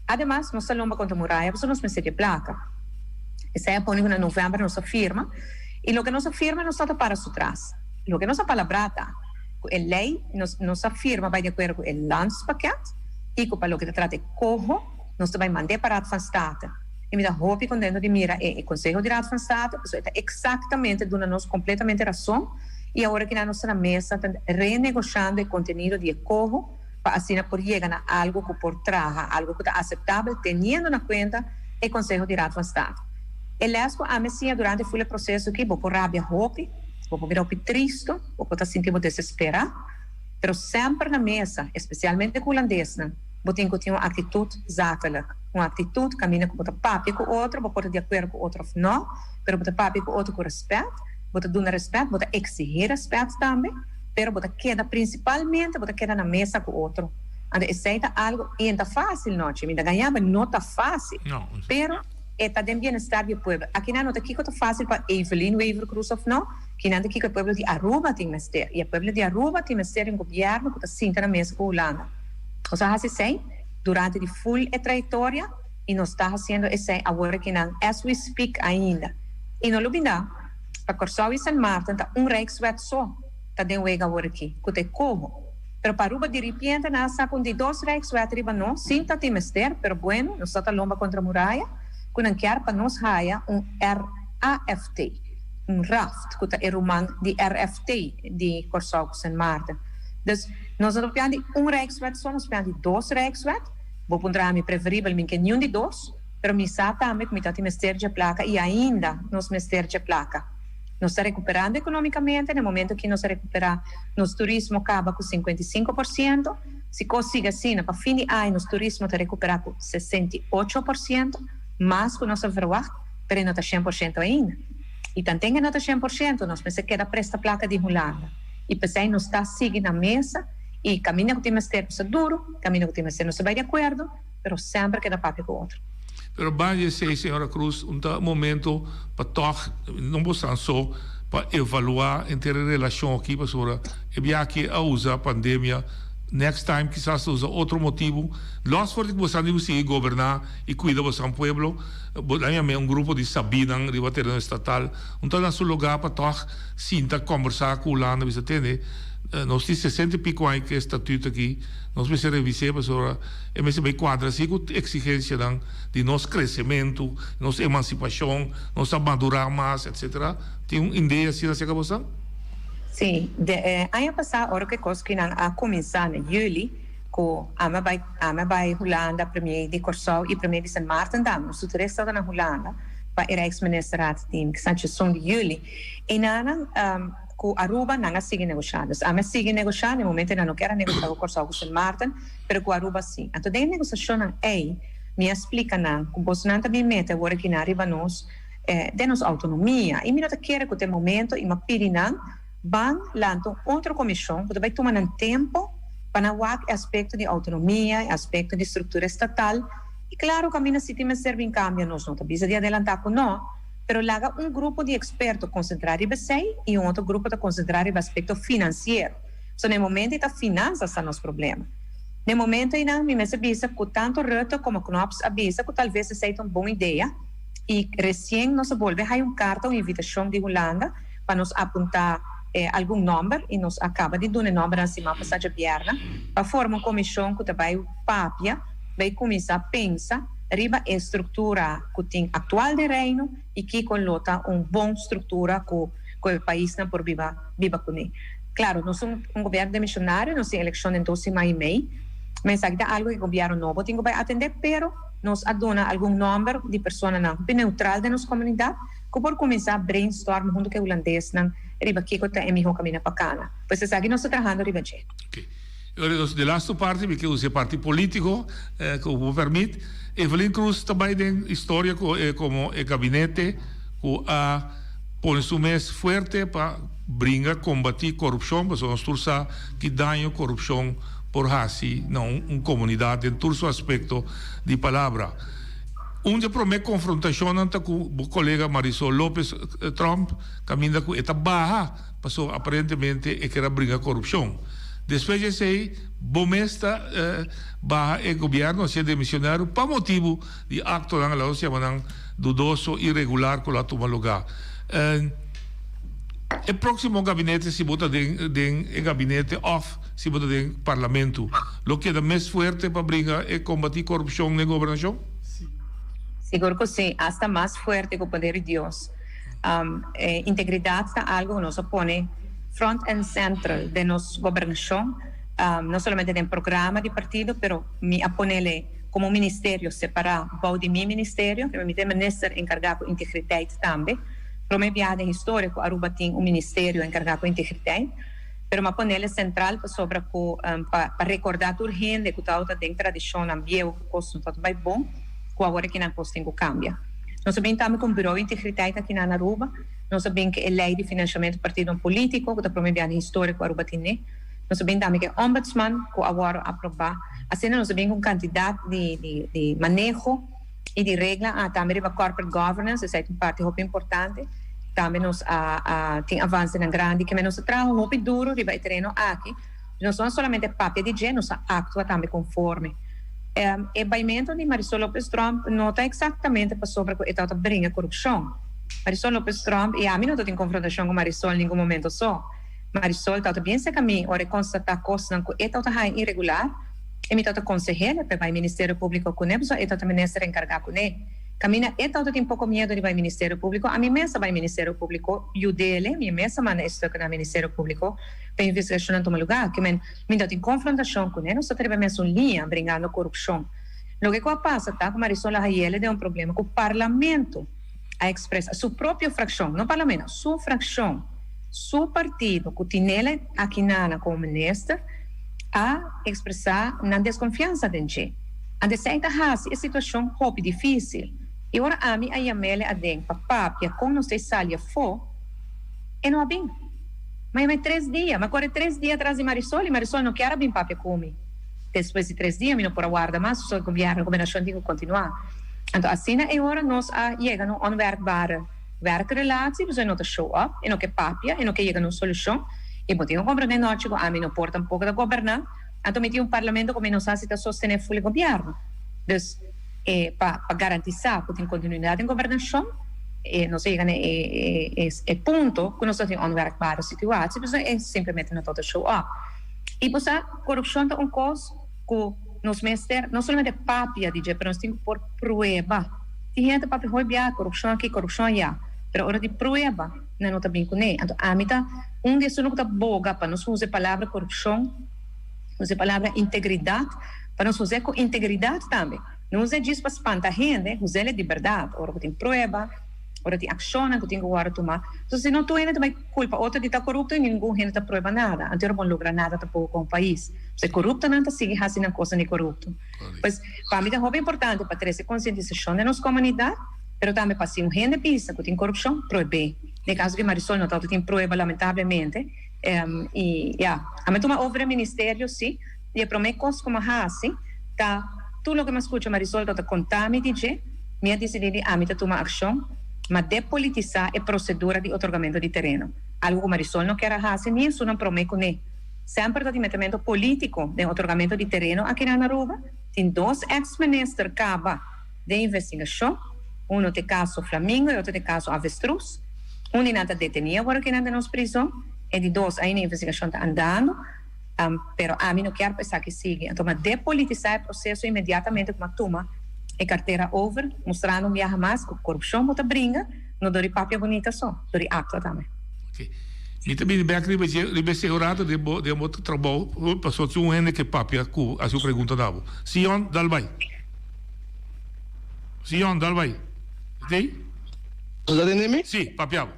Ademais, nós salomba contra a muralha, porque nós meses de placa. Essa é a ponta na novembro nossa firma, e o que nossa firma não está para trás. O que nossa palavra a lei, nossa firma vai de acordo com o landspaket, e com o que trata de corro, nós vai mandar para a Stata. E me dá roupa com dentro de mira e Conselho de Raad van State, isso está exatamente dando-nos completamente razão, e agora que nós estamos na mesa, renegociando o conteúdo de corro, para assim por chegar a algo que por traja, algo que está aceitável, tendo na conta o Conselho de Raad van State. E lesco a messia durante o processo que vou por rabia roupa, vou por virar triste, vou por sentir desesperado, mas sempre na mesa, especialmente com o holandês, vou ter que ter uma atitude zakelijk, uma atitude caminha com o papi com o outro, vou por de acordo com o outro não, mas vou papi com o outro com respeito, vou dar respeito, vou exigir respeito também, mas vou quedar principalmente, vou quedar na mesa com o outro. Então, isso é algo, e não é fácil, não, me ganhava, não está fácil, mas está de bem-estar do povo. Aqui não está aqui que é fácil para Evelyn Weaver Cruz of não, que não aqui que o povo de Aruba tem mestre, e o povo de Aruba tem mestre em governo que está senta na mesa com a Holanda. Nós assim, durante a full trajetória, e nós estamos fazendo isso agora que não, as we speak ainda. E não lubina, para Corsau e San Martin, está Rijkswet só, está dentro de agora aqui, que é como. Pero para Aruba, de repente, nós estamos com 2 Rijkswet riba não, sim, está tem mestre, pero bueno, nós estamos lomba contra a muralha, que não quer para nós haya RAFT, raft, que é o romano de RFT, de Corsau e San Martin. Dus nós não temos Rijkswet só, nós temos 2 Rijkswet. Vou pondrar-me preferível que nenhum de 2, mas me sabe também que me está mestre de placa e ainda nos mestre de placa. Nós estamos recuperando economicamente, no momento que nós recuperar, nosso turismo acaba com 55%, se consiga assim, para fim de ano, nosso turismo está recuperar com 68%, mas com nossa verwacht, pero não está 100% ainda. E também não está 100%, nós pensamos que era presta placa de Holanda. E pensei, nós está seguindo na mesa, e caminha com o time externo duro, caminha com o time externo não se vai de acordo, mas sempre queda papo com o outro. Pero bem, sei, senhora Cruz, momento para toch, não possam só para evaluar entre a relação aqui, para e bem que a usa a pandemia, next time quizás usa outro motivo, nós for que você não conseguir governar e cuidar do seu povo, aí grupo de Sabina, de bateria estatal, então na seu lugar para toch, sinta conversar com o Holanda, você entende? Nós temos 60 e pico anos que é estatuto aqui, nós precisamos revisar para e me bem quadra assim com exigência de nosso crescimento, nossa emancipação, nossa madurar mais, etc. Tem uma ideia assim nessa cabeça? Sim, ano passado, hora que a começar em julho, com a vai Holanda, primeiro de Corsau e primeiro de San Martin, nós estamos na Holanda, para o Rijksministeraat team, que está de julho, e com Aruba não sigue negociando. A sigue negociando, no momento não quero negociar com Corsau com San Martin, mas com Aruba sim. Então, a negociação me explica que você não também mete agora que arriba nós, de autonomia, e me não quer que o momento, e me pede van lançando outra comissão que vai tomar tempo para o aspecto de autonomia, aspecto de estrutura estatal, e claro que a minha se tem serve em cambio, nós não precisa de adelantar com nós, mas laga grupo de expertos concentrado em BCI e outro grupo está concentrado em aspecto financeiro. So, no momento, está finanças são os problemas. No momento, me avisa que tanto Rutte como Knops avisa que talvez seja uma boa ideia e recém nós volvemos a carta, uma invitação de Holanda para nos apontar algum número e nos acaba de dar um número na semana passada perna para formar uma comissão que vai papia vai começar a pensar riba a estrutura que tem atual de reino e que coloca uma boa estrutura que o país não por viva com ele. Claro, nós somos governo de missionário, nós temos eleição em 12 de maio, mas é algo que o governo novo tem que atender, pero nos adona algum número de pessoas neutral da nossa comunidade que por começar a brainstorm junto com o holandês riba que é melhor caminho para cá. Pois é que nós estamos trabalhando riba de. Okay. Agora, de laatste parte, porque o partido político que o permite, Evelyn Cruz também tem história como o gabinete que põe su mês forte para brincar, combater corrupção, porque nós tursa que danha corrupção por hasi, não uma comunidade em todo o aspecto de palavra. Onde promete confrontação com o colega Marisol López Trump, caminha com esta barra, passou aparentemente que era brincar corrupção. Depois de sei, bomesta barra o governo, se de missionário, para motivo de acto na la se manang dudoso irregular com la toma lugar. O próximo gabinete se bota den gabinete off, se bota den parlamento. Lo que é mais forte para brigar e combater corrupção na governação? Seguro que sim, hasta mais forte que o poder de Deus. Integridade está algo que nos põe front and central de nossa governação, não somente em programa de partido, pero me aponele como ministério separado de meu ministério, que me tem ministro encarregado de integridade também. Para minha viagem histórica, Aruba tem ministério encarregado de integridade, pero me aponele central para recordar tudo gente que está tem tradição ambiente, que costa tudo bem bom, que agora que não posso cambia. Nós sabemos também que o Bureau de Integridade aqui na Aruba, nós sabemos que a lei de financiamento do partido político, que está promovendo histórico Aruba tem, nós sabemos também que o ombudsman, que agora aprovar, assim nós sabemos que candidato de manejo e de regra, também para corporate governance, essa é uma parte muito importante, também nós tem avanço na grande, que nós trabalhamos muito duro, de treino aqui, não são somente papel de gente, nós actuamos também conforme. O baimento de Marisol López Trump não está exatamente para sobre que está brinca corrupção. Marisol López Trump, e a mim não estou em confrontação com Marisol em nenhum momento só. Marisol está bem se caminho, ora constatar coisas que está irregular, e me está conselheira para o Ministério Público com ele, só está também ser encarregado com ele. Caminha, está tem pouco medo de o Ministério Público, a mim mesma vai Ministério Público, e o dele, minha mesma mana estou no Ministério Público, para investigação em todo lugar, que me está em confrontação com ele, só tem mesmo linha brigando corrupção. O que passa, tá, com Marisol Hayele tem problema com o Parlamento, a expressa sua própria fração, não parlamento, sua fração, seu partido, que tem ele aqui na como ministro, a expressar na desconfiança dele. Ande certa raça, a situação é difícil. E agora a mim, a Yamele, a den, papá, e a como não sei se for, e não há bem. Mas é 3 dias, mas agora 3 dias atrás de Marisol, e Marisol não quer bem papel comigo. Depois de 3 dias, eu não posso guardar mais, só que a recomendação tem que continuar. Então, assim, é agora nós chegamos a onwerkbare werkrelatie, we zijn not a show-up, e não que papel, e não que chega a uma solução, e botei compreender noite, a mim não porta pouco da governar, então meti parlamento como não sabe se está sostener o governo. Então, para garantizar que tem continuidade em governação, nós chegamos a ponto que nós temos onwerkbare situatie, dus é simplesmente não todo show-up. E por isso, corrupção é coisa que nos mestres, não somente papia, mas nós temos que pôr prueba. Tem gente para proibir corrupção aqui, corrupção allá, mas a hora de prueba, não está bem com ele. Então, a mim está, dia não está boa para nós usar a palavra corrupção, usar a palavra integridade, para nós usar com integridade também. Não usa disso para espantar a gente, usa ele de verdade. Ora que tem prueba, ora tem ação que tem que agora tomar. Então, se não tu ainda também culpa outra de estar corrupto e ninguém ainda está prueba nada. Então, não logra nada tampoco com o país. Se corrupto não está seguindo fazendo coisa nem corrupto. Pois, para mim é muito importante para ter essa conscientização da nossa comunidade, mas também para ser gente pista que tem corrupção, proibir. No caso de Marisol, não tem prueba, lamentavelmente. A mim toma over o ministério, sim, e para mim coisas como assim, tá tudo o que me escuta Marisol está contando, me decidido a mim tomar ação, mas depolitizar a procedura de otorgamento de terreno. Algo que Marisol não quer fazer, nem isso não promete com ele. Sempre tem metimento político de otorgamento de terreno aqui na Aruba. Tem 2 ex-ministros de investigação, um de caso Flamingo e outro de caso Avestruz. Um, nada detenia agora que nada nos prisão, e de dois, aí a investigação está andando, pero a mim não quero pensar que siga. Então, depolitizar o processo imediatamente com uma turma e carteira over, mostrando que mais que corrupção bota brinca, não dori papia bonita só, dori acta também. Ok. E também ribe segurado de outro trabalho, passou um ano que papia com a sua pergunta dava. Sion Dalbai. Sion Dalbai. Ok? Está entendendo? Sim, papiavo.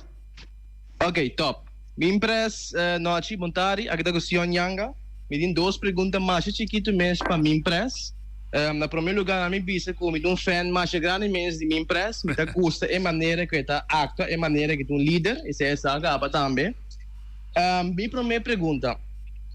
Ok, top. Me impres noite, montari, aqui da Sion Yanga. Me tem duas perguntas mais chiquito mesmo para me impres. Na primeiro lugar, a minha vista como fan mais grande mesmo de me impres. Me tá custa é maneira que está acta, é maneira que tu líder, isso é essa acaba também. Minha primeira pergunta.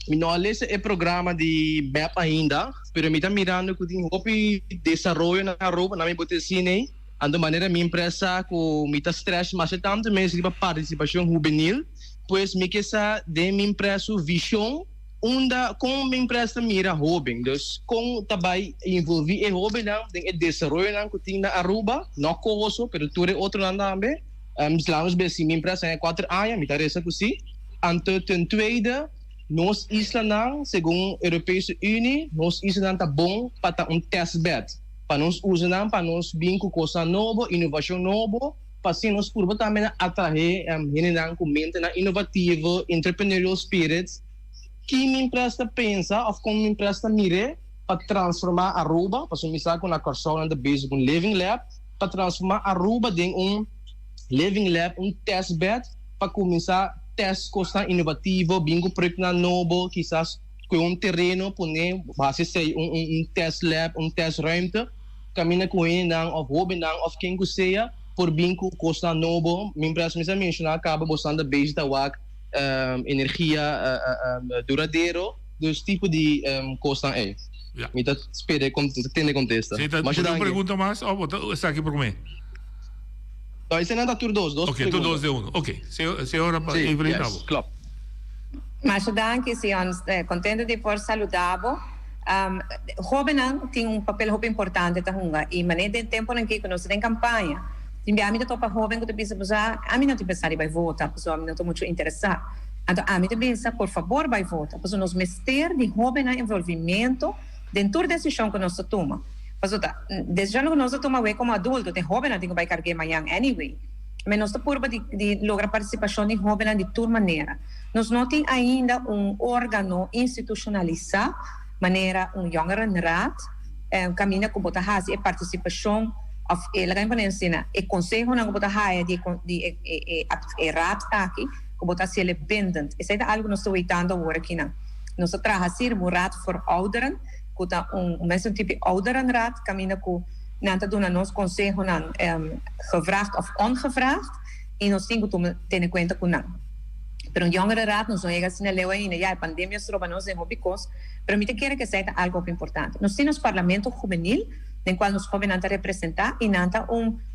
Me não lesse é programa de BEP ainda, pero me tá mirando que tem hopi desenvolvimento na Aruba, na minha botecine. Ando maneira minha empresa com muita stress, mas tanto mesmo para participação juvenil, pois me que sa de minha empresa visão onda com minha empresa mira jovem, então com também envolver é jovem não tem desenvolvimento que tem na Aruba, não coso, pero tu é outro não também. Islamos bem minha empresa é 4 anos, me interessa que sim. Ante ten tweede, nós Island, segundo a Europese Unie, nós Island tá bom para testbed. Para nós usar, para nós vir com coisa nova, inovação nova, para assim nós por também atrair com mente inovativo, entrepreneurial spirits, que minha empresa pensa, ou como minha empresa mire, para transformar a Aruba, para começar com a corção da base com Living Lab, para transformar a Aruba em Living Lab, testbed, para começar teste coisa inovativo, bingo projeto novo, quizás com terreno, poner, base ser test lab, test ruimte, caminha com ele não, ou hobby não, ou quem que seja, por bingo coisa novo, minha empresa me mencionar, acaba bastante base da WAC, energia duradouro, dos tipos de coisa é. Me tá espera entender contexto. Mas uma pergunta mais, está aqui por mim. Então, esse não é tur dos ok, tu dos de um. Ok, se ora para Evelyn Davo. Claro. Mas danke, Sion, contente de por saludável. Jovem tem papel muito importante ta hunga e maneira de tempo em que nós tem campanha. Timbe a mim topa jovem que tu pensa a mim não te pensar vai votar, pessoal, não estou muito interessado. Então a mim te pensa, por favor, vai votar, pessoal, nós mester de jovem na envolvimento dentro da decisão que nós toma. Decisão que nós tomamos como adulto, tem jovem que vai carregar amanhã anyway. Mas nós estamos por de lograr participação de jovens de toda maneira. Nós não temos ainda órgão institucionalizado, maneira jongerenraad, caminha com botar a participação, ela vai para ensinar, o conselho não botar a de raad aqui, com botar se ele bindend. Isso é algo que nós estamos evitando agora aqui não. Nós trabalhamos um raad voor ouderen, com mesmo tipo ouderenraad, caminha com nanta doen aan ons consejo gevraagd of ongevraagd e nós temos que ter em conta com não. Pero jongerenraad nós não chegamos na lei ainda, já a pandemia se rouba nós em hobicos, pero me te quero que seja algo importante. Nós temos parlamento juvenil, no qual nós jovens nanta representar e nanta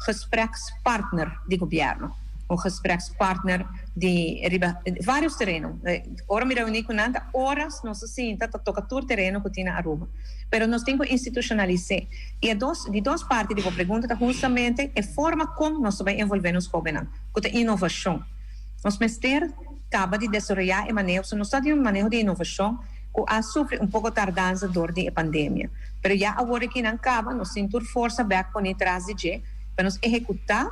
gesprekspartner de governo. Gesprekspartner de vários terrenos. Ora me reuni com nanta horas, nós assim, toca todo terreno que tem na Aruba. Pero nós temos que institucionalizar. E de duas partes da pergunta justamente a forma como nós vamos envolver os jovens, com a inovação. Nós mester acaba de desenvolver a maneira, nós estamos em manejo de inovação, que sofre pouco tardança durante a pandemia. Pero já agora que não acaba, nós temos força back por trás de para nós executar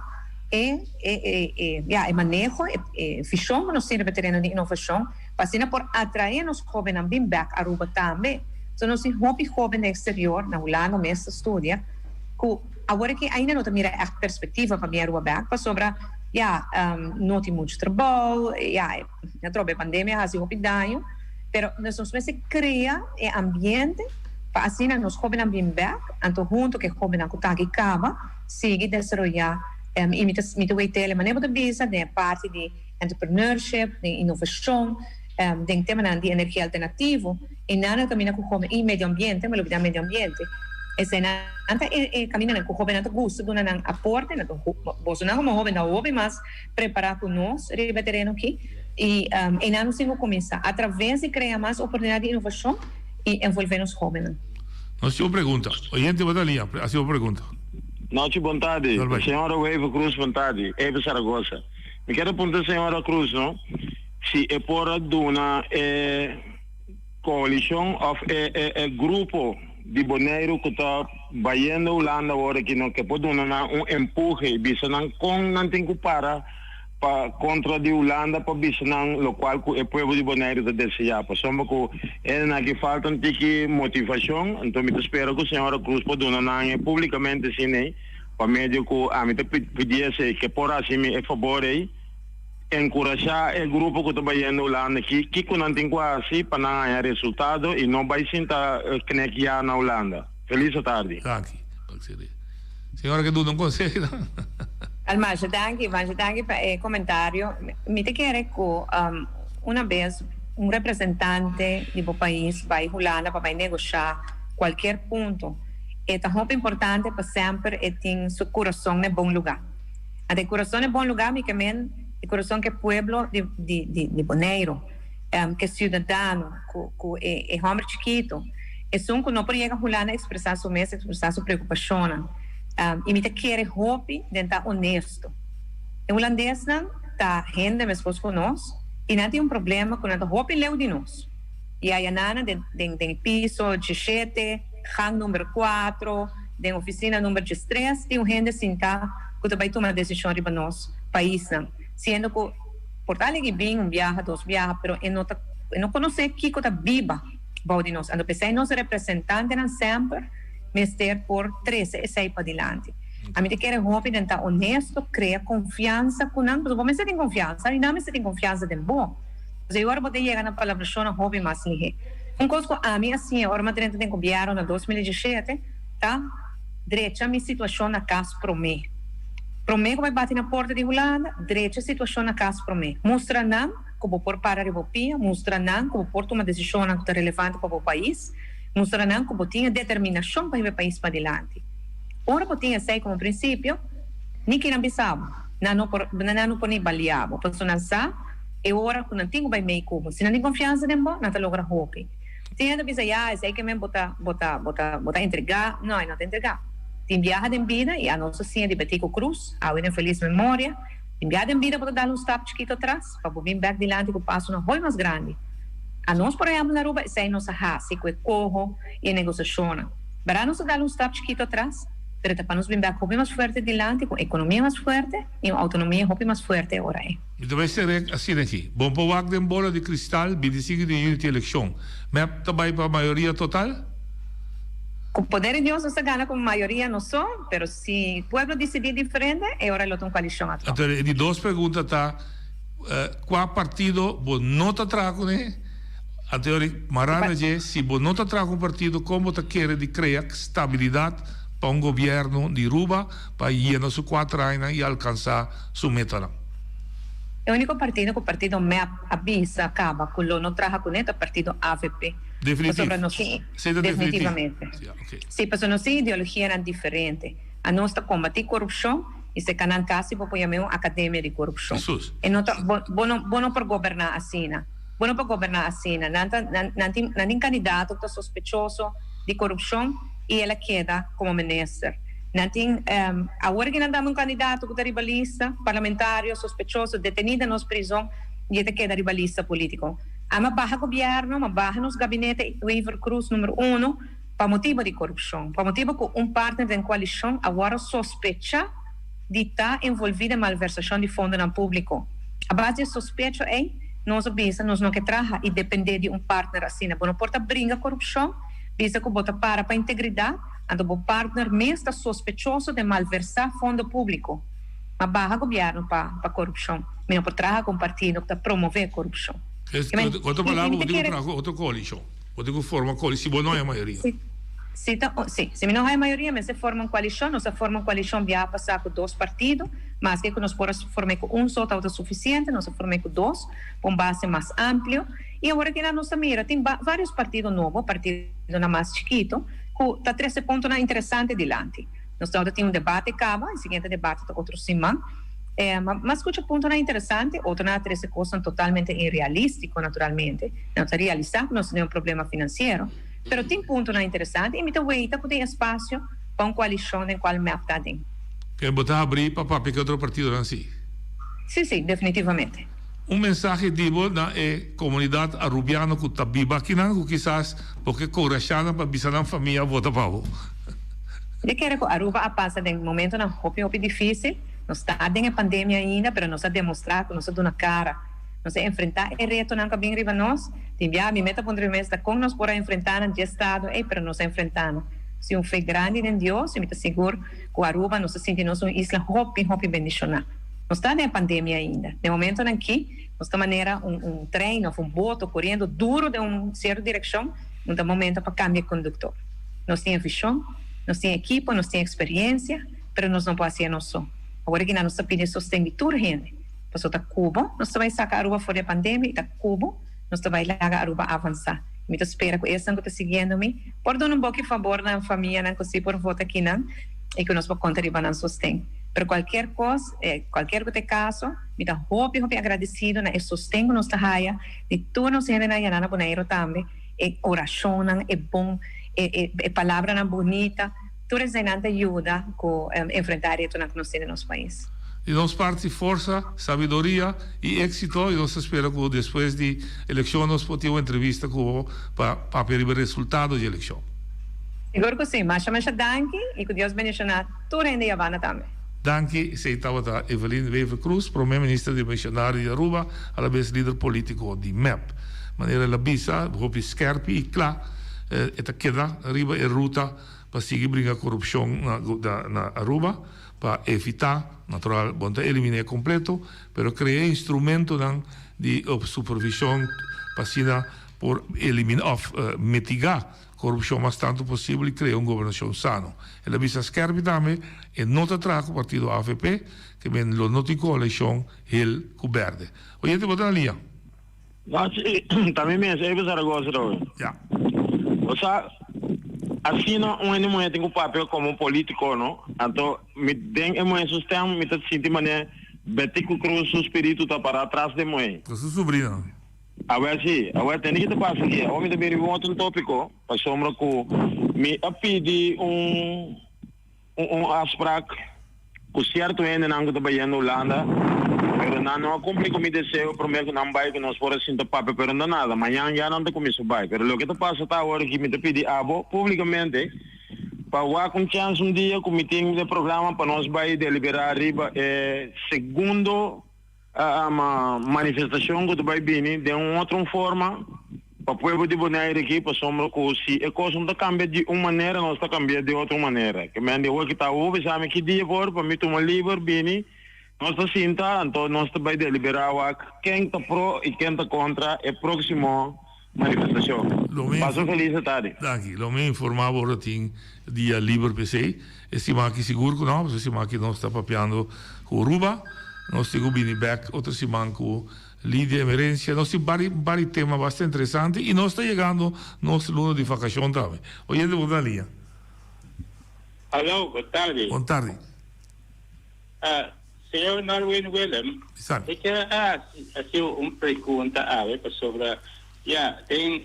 e manejo visão nos centros terreno de inovação para por atrair os jovens a vir back a Aruba também. Então nós temos jovens no exterior na Holanda mesmo estudia que agora que ainda não tem a perspectiva para vir a Aruba back para sobre não tem muito trabalho já trouxe a pandemia há sido dano, pero nós vamos criar ambiente para assim os jovens a vir back então junto que jovens que está aqui acaba sigue desenvolver e me veitele a maneira de visa de parte de entrepreneurship, de inovação, de tema de energia alternativa e nada caminha com o e meio ambiente, mas o meio ambiente esse nada caminha com o jovem nada gosta de um aporte, nada você não como jovem mas preparar com nós terreno aqui e nada nos temos começar através de criar mais oportunidade de inovação e envolver os jovens. Nós temos pergunta, oyente batalha, a sua pergunta. Noite, boa tarde. Senhora Eva Cruz, boa tarde. Eva Saragossa. Me quero perguntar, senhora Cruz, não? Se é por uma coalição ou grupo de boneiro que está vaindo a Holanda agora que não que pode dar empurre, bisa não tem que parar contra de Holanda para bisa lo qual o povo de boneiro está desejando. Passamos que que falta um tique motivação, então eu espero que a senhora Cruz pode dar publicamente assim, para meio que a mim pedir que por assim é favor aí encorajar o grupo que está vaindo a Holanda que não tem quase para não ganhar resultado e não vai sentar que na Holanda. Feliz tarde. Aqui, senhora que tu não consegue, não? Almanja, danke para el comentario. Me te quiere que una vez un representante de un país va a Holanda para negociar cualquier punto. Es muy importante para siempre tener su corazón en buen lugar. El corazón en buen lugar, el corazón que pueblo de Bonaire, que ciudadano, que hombre chiquito, es un que no puede llegar a Holanda a expresar su mesa, expresar su preocupación. E me quiere hopi de estar honesto. En holandês não tá gente mais conosco nós e não tem problema com nada hopi leu de nós. E aí nana de piso 17, hang número 4, de oficina número 3, tem gente sentar que vai tomar decisão para nós país não. Sendo que por tal que bem viaja, 2 viaja, pero não conhece que está viva de nós. Ando pensei nós representantes não sempre mester por 13 e 6 para adelante. A mim te quero romper, tentar honesto, criar confiança com nós, porque você tem confiança, e não você tem confiança de bom. Mas agora você chega na palavra chona, romper mais ligeiro. Coisa a mim assim, agora eu tenho copiado na 2017, tá? Direita minha situação na casa para mim. Para mim, como bate na porta de Holanda, direita situação na casa para mim. Mostra não, como por parar de bopia, mostra não, como por tomar decisão que está relevante para o país, mostrando que tinha determinação para ir o país para adelante. Ora, tinha sei como princípio, ninguém não pensava, não por nem baleava, porque não sabe, e ora, quando não tinha bem meio como, se não tem confiança em bom, não está logra hope. Tinha de pensar, sei que me botar entregar, não te entregar. Tem viagem de vida, e a nossa senha de Betico Cruz, a uma feliz memória, tem viagem de vida para dar step chiquito atrás, para vir back adelante com o passo uma rua mais grande. A nós, por exemplo, na Aruba, é nossa raça, que é corro e negociação. Para nós dar step chiquito atrás, para nós vir mais forte adiante, com economia mais forte e autonomia mais forte agora. Então vai ser assim aqui. Bom para o de bola de cristal, 25 de junho de eleição. Mas também para a maioria total? Com o poder de Deus, nós ganhamos com a maioria, não só, mas se o povo decidir diferente, é hora de uma coalição atrás. Então, de 2 perguntas, tá? Qual partido não está atrás, né? A teoria marana é se você não está com o partido, como você quer de criar estabilidade para um governo de Aruba para ir nos 4 anos e alcançar sua meta. É o único partido que o partido me avisa, acaba, que não traga com ele, o partido AVP. Definitivamente. Sim, mas nossa ideologia era diferente. A nossa combater corrupção e se canal casi para apoiar uma academia de corrupção. E não para governar assim, Bueno, para governar assim, não tem candidato que está sospechoso de corrupção e ela queda como ministro. Não tem, agora que não dá um candidato que está rivalista, parlamentário, sospechoso, detenido nas prisões, e ele queda rivalista político. Há uma barra governo, uma barra nos gabinetes Weaver Cruz número 1, para motivo de corrupção, para motivo que partner da coalição agora sospecha de estar envolvido em malversação de fundo no público. A base de sospecha é nós não que traga e depender de partner assim, não porta brinca corrupção, visa que bota para a integridade, então o partner mesmo está sospechoso de malversar fundo público, mas barra governo para corrupção, não por traga com partido que está promover corrupção. Outra palavra, eu digo outra coalição, eu digo forma coalição, se não é a maioria. Se não é a maioria, mas se forma uma coalição, nós formamos uma coalição via passar com 2 partidos, mas que nós podemos formar com um só está suficiente, nós formamos com 2, com base mais amplo, e agora que na nossa mira tem vários partidos novos, partido mais chiquito, que está 13 pontos interessantes adiante. Nós temos um debate acaba, o seguinte debate está outro semana, mas escuta ponto interessante, outro na 13 coisas totalmente irrealístico, naturalmente, não está realizado, nós temos um problema financeiro, pero tem ponto interessante e me veita que tem espaço para uma coalição em qual me está dentro. Quer botar abrir para que outro partido não assim? Sí, definitivamente. Un mensaje digo na comunidad arubiana que está viva aqui não, quizás porque corajada para bisar a família vota pavo. Eu quero que Aruba passa de um momento na hopi difícil, nós está em pandemia ainda, mas nós demonstrar que nós damos na cara, nós enfrentar o reto não bem riba nós, enviar a meta para o com nós para enfrentar no estado, para nós enfrentando. Se fé grande em Deus, eu me seguro que Aruba nós sentimos uma isla hopi bendicionada. Nós está em pandemia ainda. De momento aqui, nós de maneira trem, um boto correndo duro de uma certa direção, não dá momento para cambiar de condutor. Nós temos visão, nós temos equipe, nós temos experiência, mas nós não podemos ser nós só. Agora que nós pedimos sustento de toda a gente. Passou da Cuba, nós vamos sacar a Aruba fora da pandemia, e da Cuba, nós vamos largar a Aruba avançar. Eu espero que esse ano que está seguindo-me, por dar um pouco de favor na família, não que por voto aqui, não, e que nós vamos contribuir no sustento. Pero qualquer coisa, qualquer caso, me dá hope agradecido na sustento que nós trabalha, de toda nossa gente na Yanana Bonaire também, oração é bom, palavra bonita, toda essa ajuda a enfrentar isso que nós temos no nosso país. E nós parte força, sabedoria e êxito, e nós esperamos que depois de eleição nós podemos ter uma entrevista para ver o resultado da eleição. Seguro que sim, mas danke e que Deus bendiga toda a gente Havana também. Danke, sei estava Evelyn Wever Cruz, primeiro-ministro de Missionário de Aruba, a vez líder político de MEP. Maneira la bisa, hopi scherpi e claro, eta queda arriba e ruta para seguir brincar corrupção na Aruba, para evitar, natural, bonta eliminar completo, pero criar instrumento de supervisão para por eliminar, mitigar corrupção mais tanto possível e criar uma governação sano. E la bisa scherpi também e nota trago o partido AFP, que ben lo notificou a eleição heel cuberde. Oye, te botan linha. Também mesmo, aí você Zaragoza hoje. Já. O sea, assim não é tem um papel como político, não? Então, me tem um sistema, me tá sentindo mané, betico cruz o espírito tá para atrás de mim. Você sobrinho. Agora sim, agora tem que te passar aqui. Homem também vive outro tópico, para sombra que me pedi afspraak, o certo ainda não está bem na Holanda. Pero não cumpre com o meu desejo, prometo que não vai que nós fora assim de papel, pero não nada. Amanhã já não te começo vai. Pero o que te passa tá agora que me te pedi publicamente para o com chance dia com meeting de programa para nós vai deliberar arriba segundo a manifestação que tu vai vir de uma outra forma para o povo de Bonaire aqui para sombra que se a coisa não cambia de uma maneira nós está cambiando de outra maneira. Que me ande o que está ouve sabe que dia for para mim tomar livre bem. Nós estamos sentados, então nós também deliberar quem está pro e quem está contra a próxima manifestação. Passo feliz tarde. Danke. Lo me informava ora tem dia livre PC. Estima que seguro que não, estima que nós está papiando com Aruba, nós temos bem back, outra semana com Lídia Emerência, nós temos vários temas bastante interessantes e nós está chegando nosso luna de vacação também. Hoje de boa linha. Alô, boa tarde. Boa tarde. Senhor Norwin Willem, eu quero fazer uma pergunta sobre tem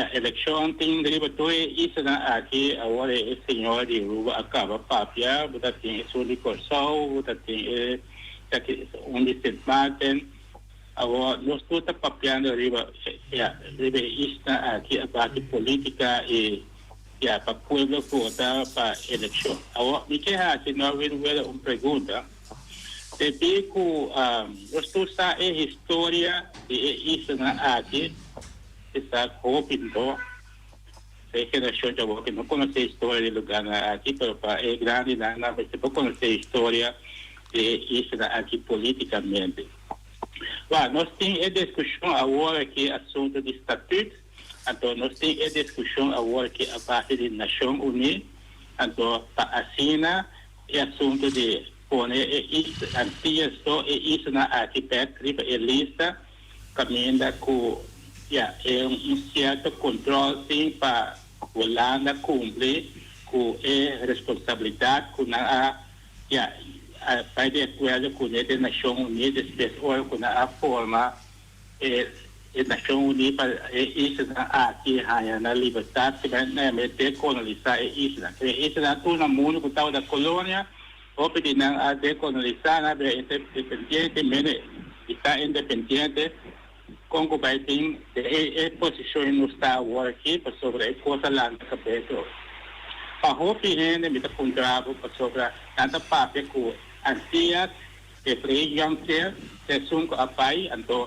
a eleição tem derivatório isso aqui agora o senhor de Aruba acaba papia, você tem o Licorçal, você tem onde se Martin, agora nós estamos papiando arriba isso aqui a parte política e para o povo votar para a eleição. Agora, me quer fazer uma pergunta. Desde que nós estamos a história de isso aqui, está corrupto, se geração de agora que não conhece a história do lugar aqui, para é grande, mas se não conhece a história de isso aqui politicamente. Nós temos a discussão agora que é assunto de estatuto. Então, nós temos a discussão agora que a parte da Nação Unida, então, para assinar o assunto de pôr isso, isso na arquitetura, a lista, caminha com um certo controle sim, para a Holanda cumprir com a responsabilidade com a vai de acordo com a Nação Unida, especialmente com a forma a Nação Unida para isso aqui na liberdade que vai meter colonizar isso isso na todo mundo que estava da colônia Hopi na decolonizar, independientemente, está independiente, Congo Baiting, posição no está aqui sobre a coisa lá na cabeça. Para Hopi ainda me dá contrato sobre tanta papel com antigas, que precisam ter, que são com a pai, então,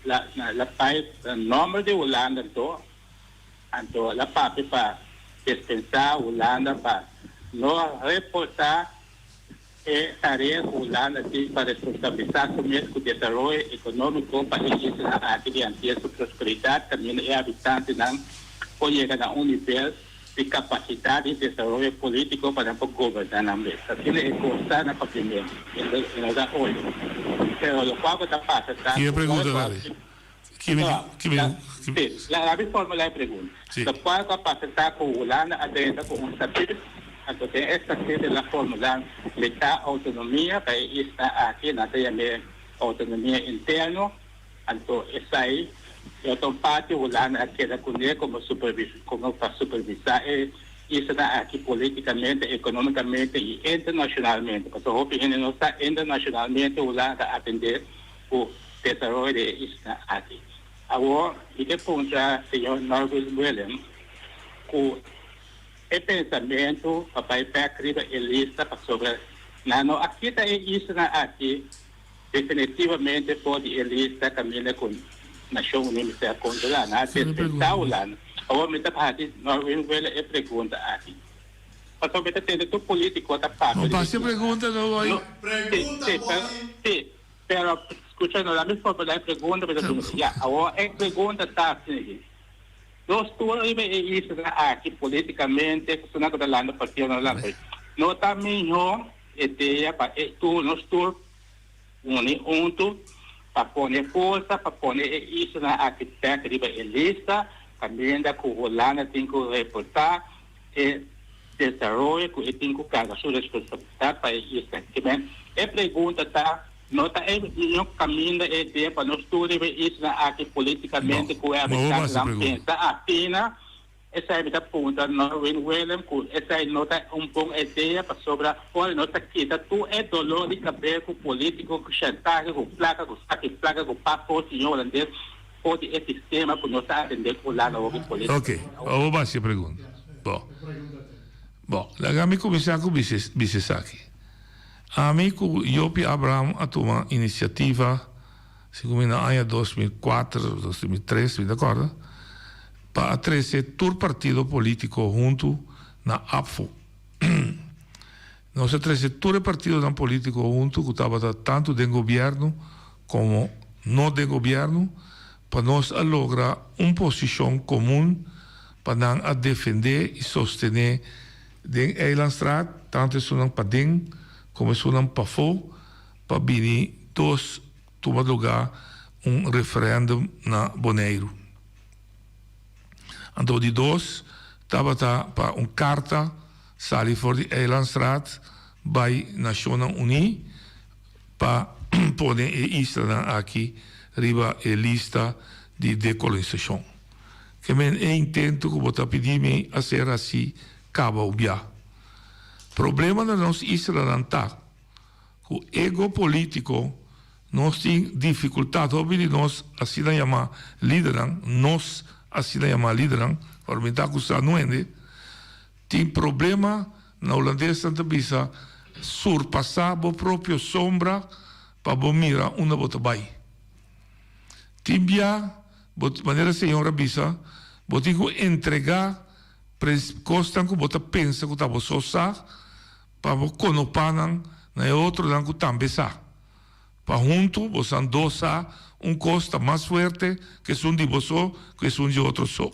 la pai, o nome de Holanda, então, la papel para dispensar Holanda para não reportar tareas Holanda para responsabilizar com o desenvolvimento econômico para isso a garantir sua prosperidade também é habitante não pode chegar a nível de capacidade de desenvolvimento político para governar na mesa. Assim é constar na papel em da hoje. Pero lo qual está passando. Que pergunta dale? La reforma la pregunta. Lo qual está passando com Holanda adentro com estatuto. Entonces, esta es la fórmula, le da autonomía, para estar aquí, no tiene autonomía interna, entonces ahí, y otra parte, Holanda queda con él como para supervisar, y está aquí políticamente, económicamente y internacionalmente. Porque Hopi no está internacionalmente, Holanda a atender el desarrollo de esta aquí. Ahora, y que punta, señor Norris William, o pensamento, papai escreve a lista sobre não aqui está isso aqui definitivamente pode a lista caminha com nação unida contra lá na dispensar lá agora me está parte não é pergunta aqui para sobre ter tu político tá parte não passa pergunta não vai sim pero escutando a minha forma de pergunta já agora é pergunta tá assim Nós todos isso aqui politicamente, que são agora no partido não está melhor ideia para nós todos unir junto para pôr força, para pôr isso na arquitetura e lista, também da que o Holanda tem que reportar e desenvolver que tem que carregar sua responsabilidade para isso. A pergunta está não está no caminho da ideia para nós todos isso aqui politicamente que é a pensa apenas essa é a pergunta não William essa é nota boa ideia para sobre olha nota aqui tá tu é dolor de cabeça político que chantagem com placa com saque placa com papo senhor holandês pode esse sistema que nós atender por lá no político. Ok, vou passar a pergunta. Bom, lá me começar com Bisesaki. Amigo Yopi Abraham a tomar iniciativa, segundo na ano 2004, 2003, me acorda, para trazer todo partido político junto na APFO. Nós trazer todo partido político junto, que estava tanto do governo como não do governo, para nós lograr uma posição comum para a defender e sostener den Eilandstraat, tanto sunan para den como sunan para fo, para vir dos tomar lugar referendum na Bonaire. Então de dois estava para carta sali voor de Eilandstraat bij Nations Unies para poder Israël aqui riba a lista de decolonização. Que men é intento que botar pedir me a ser assim cabo obia. Problema da nós Israel não tá. O ego político nós tem dificuldade de nós assim da chamar lideran, nós assim da chamar lideran, por me tá acusando não é, tem problema na holandesa Santa Bisa surpassar a própria sombra para mirar uma bota bai. Timbia, maneira senhora Bisa, botigo entregar costa que bota pensa que estava só sa para conopanan na outro dan que também sa. Para junto, bosan dosa costa mais forte que um de boso que um de outro só.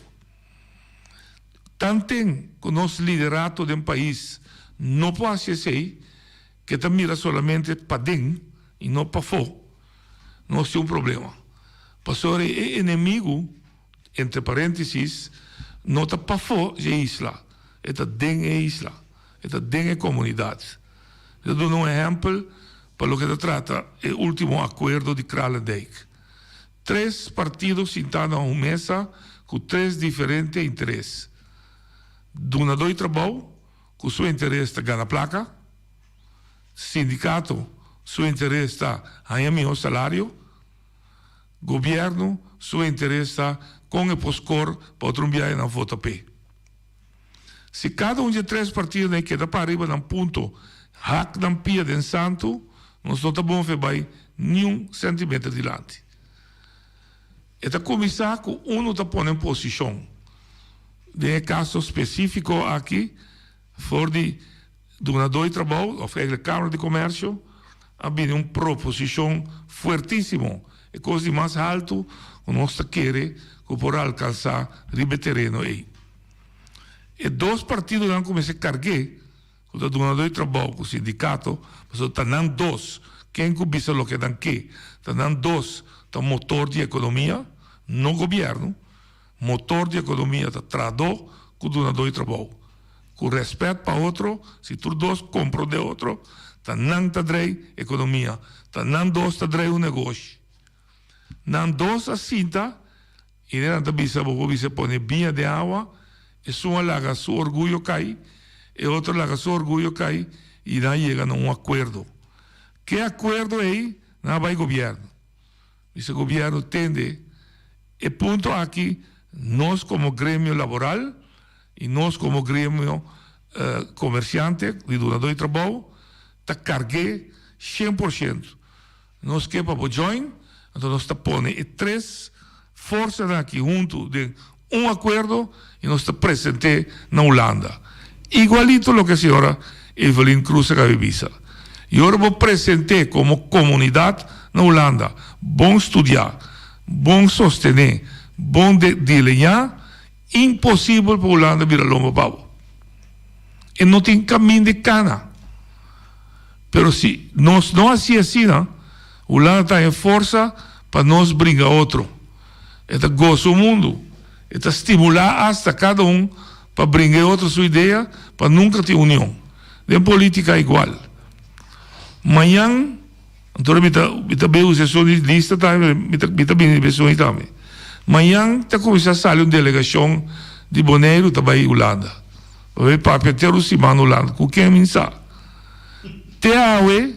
Tantem que nosso liderato do país não pode ser que te mira solamente para dentro e não para fora. Nós temos problema. Pastor, é inimigo, entre parênteses, não está para fora de isla. Está dentro da isla. Está dentro da comunidade. Eu dou um exemplo para o que se trata o último acordo de Kralendijk. 3 partidos sentados na mesa com 3 diferentes interesses. Donador de trabalho, com seu interesse de ganhar placa, sindicato, su interés está en mi salario, gobierno, su interés está con el POSCOR para otro viaje en la VOTP. Si cada uno de 3 partidos queda para arriba en un punto, hack dan pia den santo, nós não estamos vendo nenhum sentimento adiante. Esta comissão que uno está pondo em posição. De caso específico aqui, for de donador de trabalho, ou a Câmara de Comércio, havia uma proposição fortíssima. É coisa mais alto que nós queremos por alcançar o terreno aí. E 2 partidos não começam a carregar, com o donador de trabalho, com o sindicato, mas estão dando 2. Quem cobiça o que dan que? Estão dando 2. Está motor de economia, no governo, motor de economia está traduz com o donador de trabalho. Com respeito para outro, se tu 2 compram de outro, está não está drei economia, está não 2 está drei um negócio. Não 2 assim está, e não está bisa, você põe binha de água, e sua laga seu orgulho cai, e outro laga seu orgulho cai, e não chega a um acordo. Que acordo aí? Não vai governo. Esse governo tende, e ponto aqui, nós como grêmio laboral, e nós como grêmio comerciante, de donador de trabalho, está carguei 100%. Nós que para o join, então nós está pondo 3 forças aqui junto de um acordo e nós está presente na Holanda. Igualito lo que a senhora Evelyn Cruz Gavivisa. E agora vou apresentar como comunidade na Holanda. Bom estudar, bom sostener, bom delinear, impossível para a Holanda virar lombo pavo. E não tem caminho de cana. Pero se nós não assim, a Holanda está em força para nós brincar outro. Está gosto o mundo. Está estimular hasta cada para brincar outra sua ideia, para nunca ter união. De política é igual. Amanhã, então, eu vou usar lista, eu também. Amanhã, está começando a sair uma delegação de Bonaire, também Holanda. Vai para ter o semana Holanda, com quem mensa. Teawe,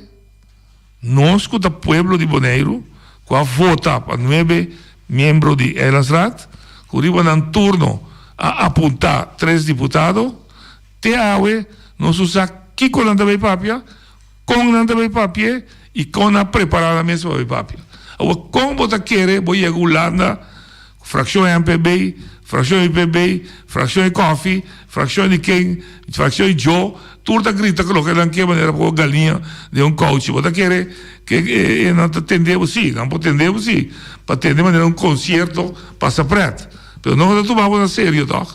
nós, com o povo de Bonaire, com a vota para 9 membros de Elasrat, que arriba num turno a apontar 3 deputados, Teawe, nós usamos aqui com a Nanta Papia, com a Nanta Papia e com a preparada mesma Papia. Agora, como você quer, vou ir a Holanda, fração MPB, fração IPB, fração de Coffee, fração de quem, fração de Joe, tudo grita que não quer maneira para galinha de coach. Você quer que não atendemos, sim, não atendemos, sim, para atender de maneira concerto, passa preto. Mas não tomamos na sério, tá?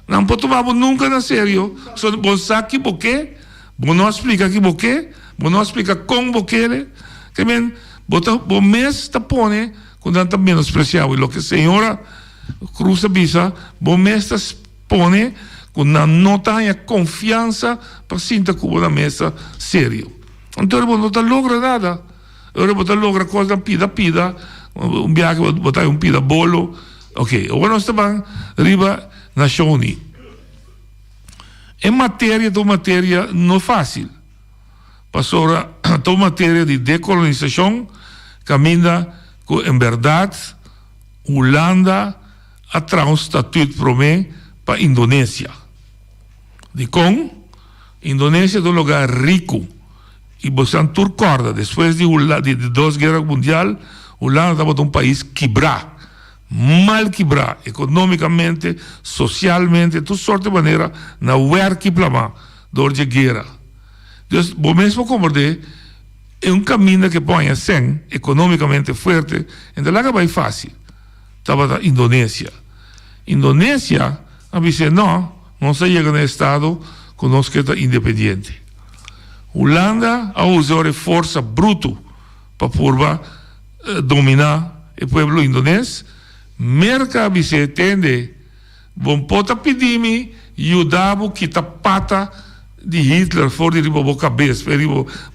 Não tomamos nunca na sério. Só você sabe por quê? Você não explica que por quê? Você não explica como por quê? Que bem, você mesmo está pondo quando está menospreciado. E o que a senhora Cruz Bisa, você mesmo está pondo quando não tem confiança para sentar com a mesa sério. Então, você não está logra nada. Agora você logra coisa pida, viaje, você pida bolo. Ok, agora nós estamos arriba na Shoni. Em matéria não é fácil. Passou a matéria de decolonização, caminha com, em verdade, Holanda atrás um estatuto para a Indonésia. De com, Indonésia é um lugar rico. E você não recorda, depois de 2 guerras mundiais, Holanda estava um país quebrado. Mal quebrado, economicamente, socialmente, de toda sorte de maneira, na guerra que plama, durante a guerra. Então, o mesmo compreender, é um caminho que põe assim, economicamente forte, então lá vai fácil. Estava na Indonésia. Indonésia, a dizer, não se chega no estado conosco que está independente. Holanda a usar força bruta para dominar o povo indonês. Merca se entende, bom pode pedir-me ajudar que a pata de Hitler fora de boa cabeça,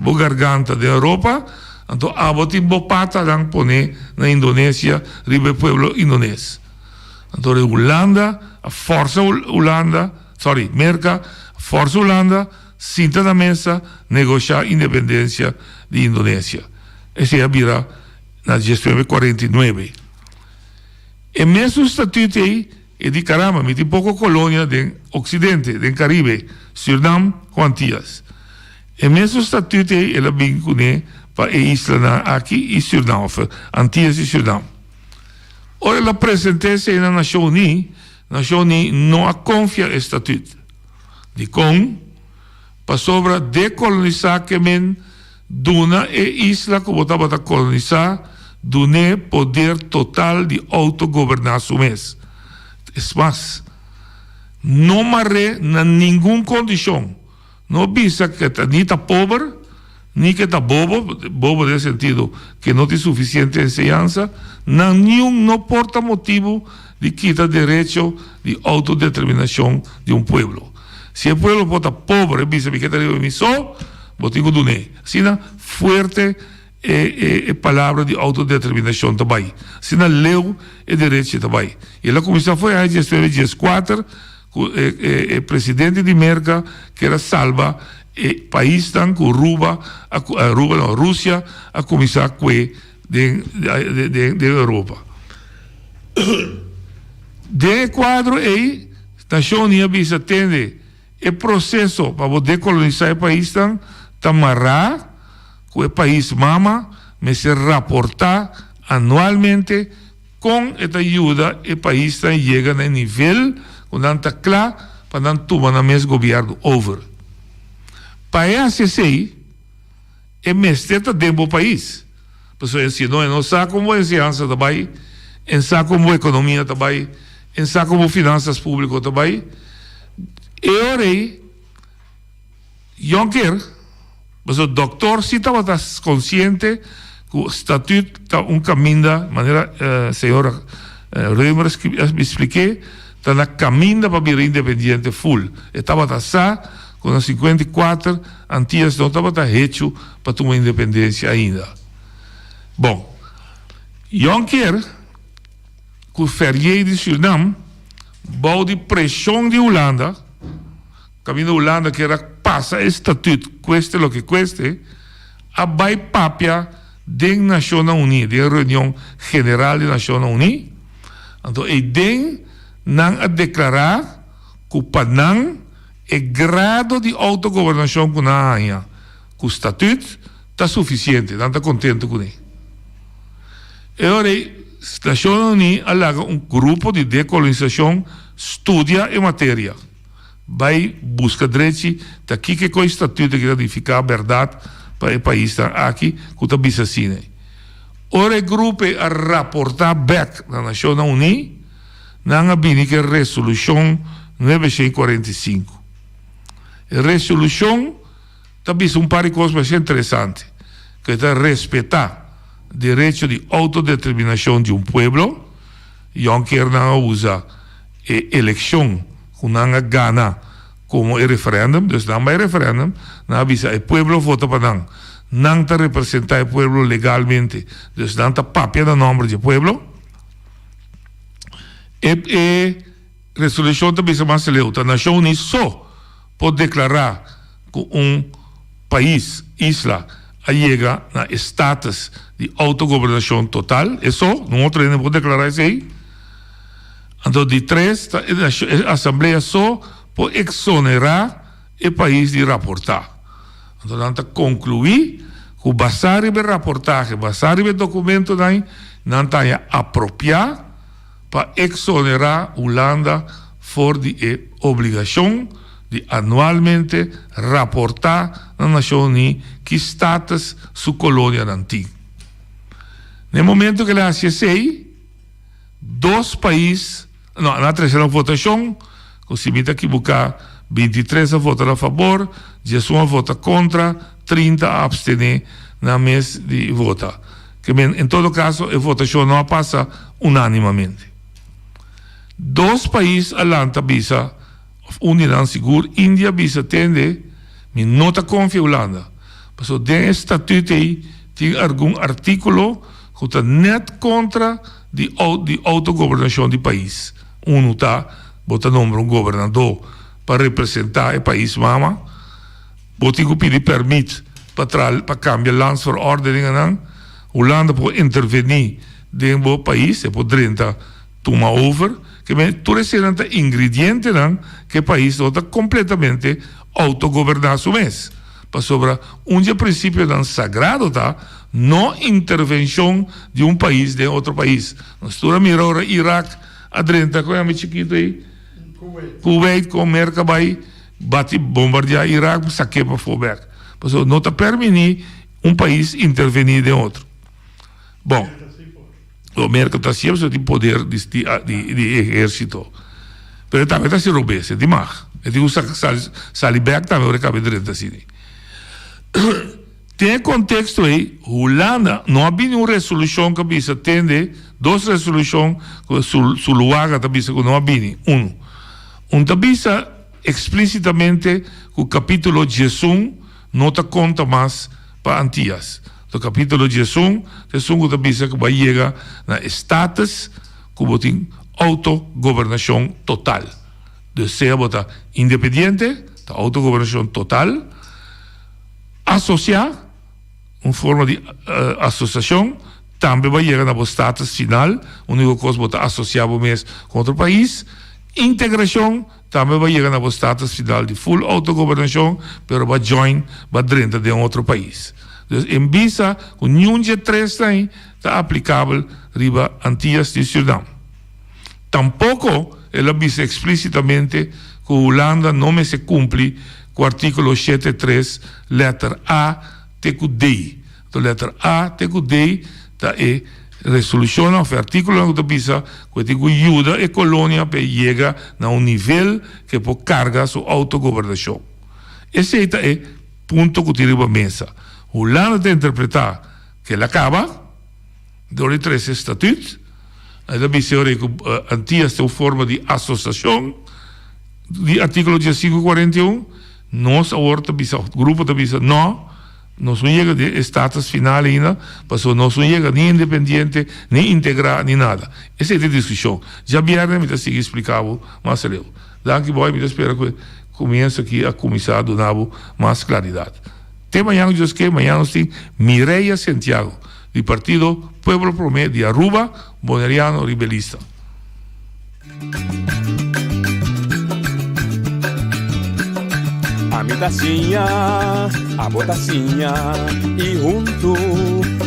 boa garganta da Europa, então a boa pata lang pone na Indonésia, ribe povo indonês. Então a Holanda, a força Holanda, Merca, a força Holanda, sinta na mesa negociar independência de Indonésia. Esse é vira na 1949. E mesmo estatuto aí é de caramba, tem pouco colônia do Ocidente, do Caribe, Suriname com Antillas. E mesmo estatuto aí ela vincula para a isla aqui e Suriname, Antillas e Suriname. Ora, ela apresenta-se na Nação Unida não a confia o estatuto de com para sobre decolonizar que men duna e isla que estava a colonizar dune poder total de autogovernação mês. Es mais, não marre na nenhuma condição, não bisa que nem está pobre, nem que está bobo no sentido que não tem suficiente enseñanza, não porta motivo de quitar direito de autodeterminação de um pueblo. Se o pueblo está pobre, bisa que está de emissão, botigo dune. Sina fuerte palavra de autodeterminação também. Sina leu e direito também. E ela começou foi a GS 4, o presidente de Merca, que era salva, e país tan com Rússia, a começar com de Europa. De quadro aí, Nação Unida bisa tende o processo para decolonizar o país tan tamarrar com o país mama, mas se reportar anualmente com esta ajuda o país tan chega no nível quando está claro para não tomar na mesmo governo over. Para esse é mestre tempo país. Pessoal ensinou, não sabe como é ciência também, não sabe como é economia também, não sabe como finanças públicas também. E ora Juncker, mas o doutor se estava consciente que o estatuto está caminho da maneira, senhora Reimers, que me expliquei, está na caminho para vir independente full. Estava com as 54, Antillas não estava hecho para tomar independência ainda. Bom, Juncker, com o Ferrier de Suriname, bom de pressão de Holanda, caminho da Holanda que era passa estatuto, cueste lo que cueste, a vai papia da Nações Unidas, da reunião geral da Nações Unidas, então e den não a declarar que o Panam é grado de autogovernação que na ANHA, que o estatuto está suficiente, não está contente com ele. E agora, a Nações Unidas alaga grupo de decolonização, estudia a matéria, vai buscar direitos daqui que o estatuto que verificar a verdade para o país aqui, que está bisa assim. Ora, o grupo a reportar back na Nações Unidas, não há bem que resolução 945. A resolução também é par de coisas interessantes, que é respeitar o direito de autodeterminação de um pueblo. Juncker não usa a eleição, que não gana como referendum, então não vai referendum, não avisa o pueblo vota para não está representar o pueblo legalmente, então não está papia do nome do pueblo. E resolução também se mais leu, a Nação Unida só pode declarar que país, isla, chega na status de autogovernação total, é só, não outro ainda pode declarar isso aí. Então, de três, a Assembleia só pode exonerar o país de reportar. Então, não está concluir que o basar de reportagem, basar de documento, não está apropriar para exonerar Holanda for de obrigação de anualmente reportar na Nação Unida que status sua colônia antiga. No momento que ela hace isso, dois países, na terceira votação, que se me equivocar, 23 votaram a favor, 11 votam contra, 30 abstenem na mesa de vota. Que, em todo caso, a votação não passa unanimamente. Dois países alanta bisa unidade segura, Índia bisa tende, mas não está confia Holanda. Mas o den estatuto aí tem algum artículo que está net contra de autogovernação do país. Está bota nome um governador para representar o país mama, botigo pedir permit para cambiar landsverordeningen. Holanda pode intervenir dentro do país, pode tomar over, que tu recebes ingredientes que o país está completamente autogovernado mês. Para sobre princípio sagrado tá, não intervenção de país de outro país. Nós estamos mirando agora Iraque, adrenta com a chiquito aí, Kuwait com Merca vai bate bombardear Iraque, saque para fora. Porque não está permitindo país intervenir de outro. Bom, o Merca está sempre tem poder de exército. Mas também está se roubando, demais. Eu digo, Salibek também o recebe direito assim. Tem contexto aí, Holanda não havia uma resolução que bisa tende, duas resoluções que lugar que bisa que não havia. Bisa explicitamente que o capítulo 11 não te conta mais para Antillas. O capítulo 11 que bisa que vai chegar na status que tem autogovernação total. De ser independente, autogovernação total, associar, uma forma de associação, também vai chegar na status final, única coisa que está associado mesmo com outro país, integração, também vai chegar na status final de full autogovernação, mas vai join, vai dentro de outro país. Então, em visa, o nenhum de três está aplicável riba Antillas de Suriname. Tampouco ela dice explicitamente que Holanda não se cumpre com o artículo 7.3, letra A, teco D. Então, letra A, teco D, tá é resolução, o artículo que diz que ajuda a colônia para chegar a nível que pode carregar sua autogovernação. Esse é o ponto que tira a mesa. Holanda tem interpretar que ela acaba, dos três estatutos, ela diz que Antillas tem uma forma de associação, de artículo 541, nós agora o grupo diz não chega de status final ainda, porque não chega nem independente, nem integrar, nem nada. Essa é a discussão. Já viernes me sigue explicado mais eu. Daqui boy, me espero que comece aqui a começar a dar mais claridade. Até amanhã, Deus que amanhã nós temos Mireia Santiago, do Partido Pueblo Promé de Aruba, Boneriano Rebelista. A mi tacinha, a botacinha, e junto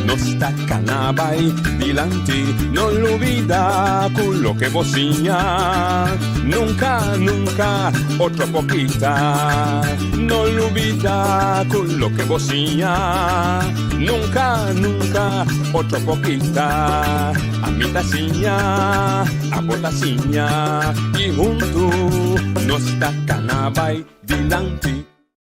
nos tacanabay dilante, no olvida con lo que vocinha, nunca, nunca, otro poquita, no olvida con lo que vocinha, nunca, nunca, otro poquita, a mi tacinha, a botacinha, y junto nos tacanabay dilante.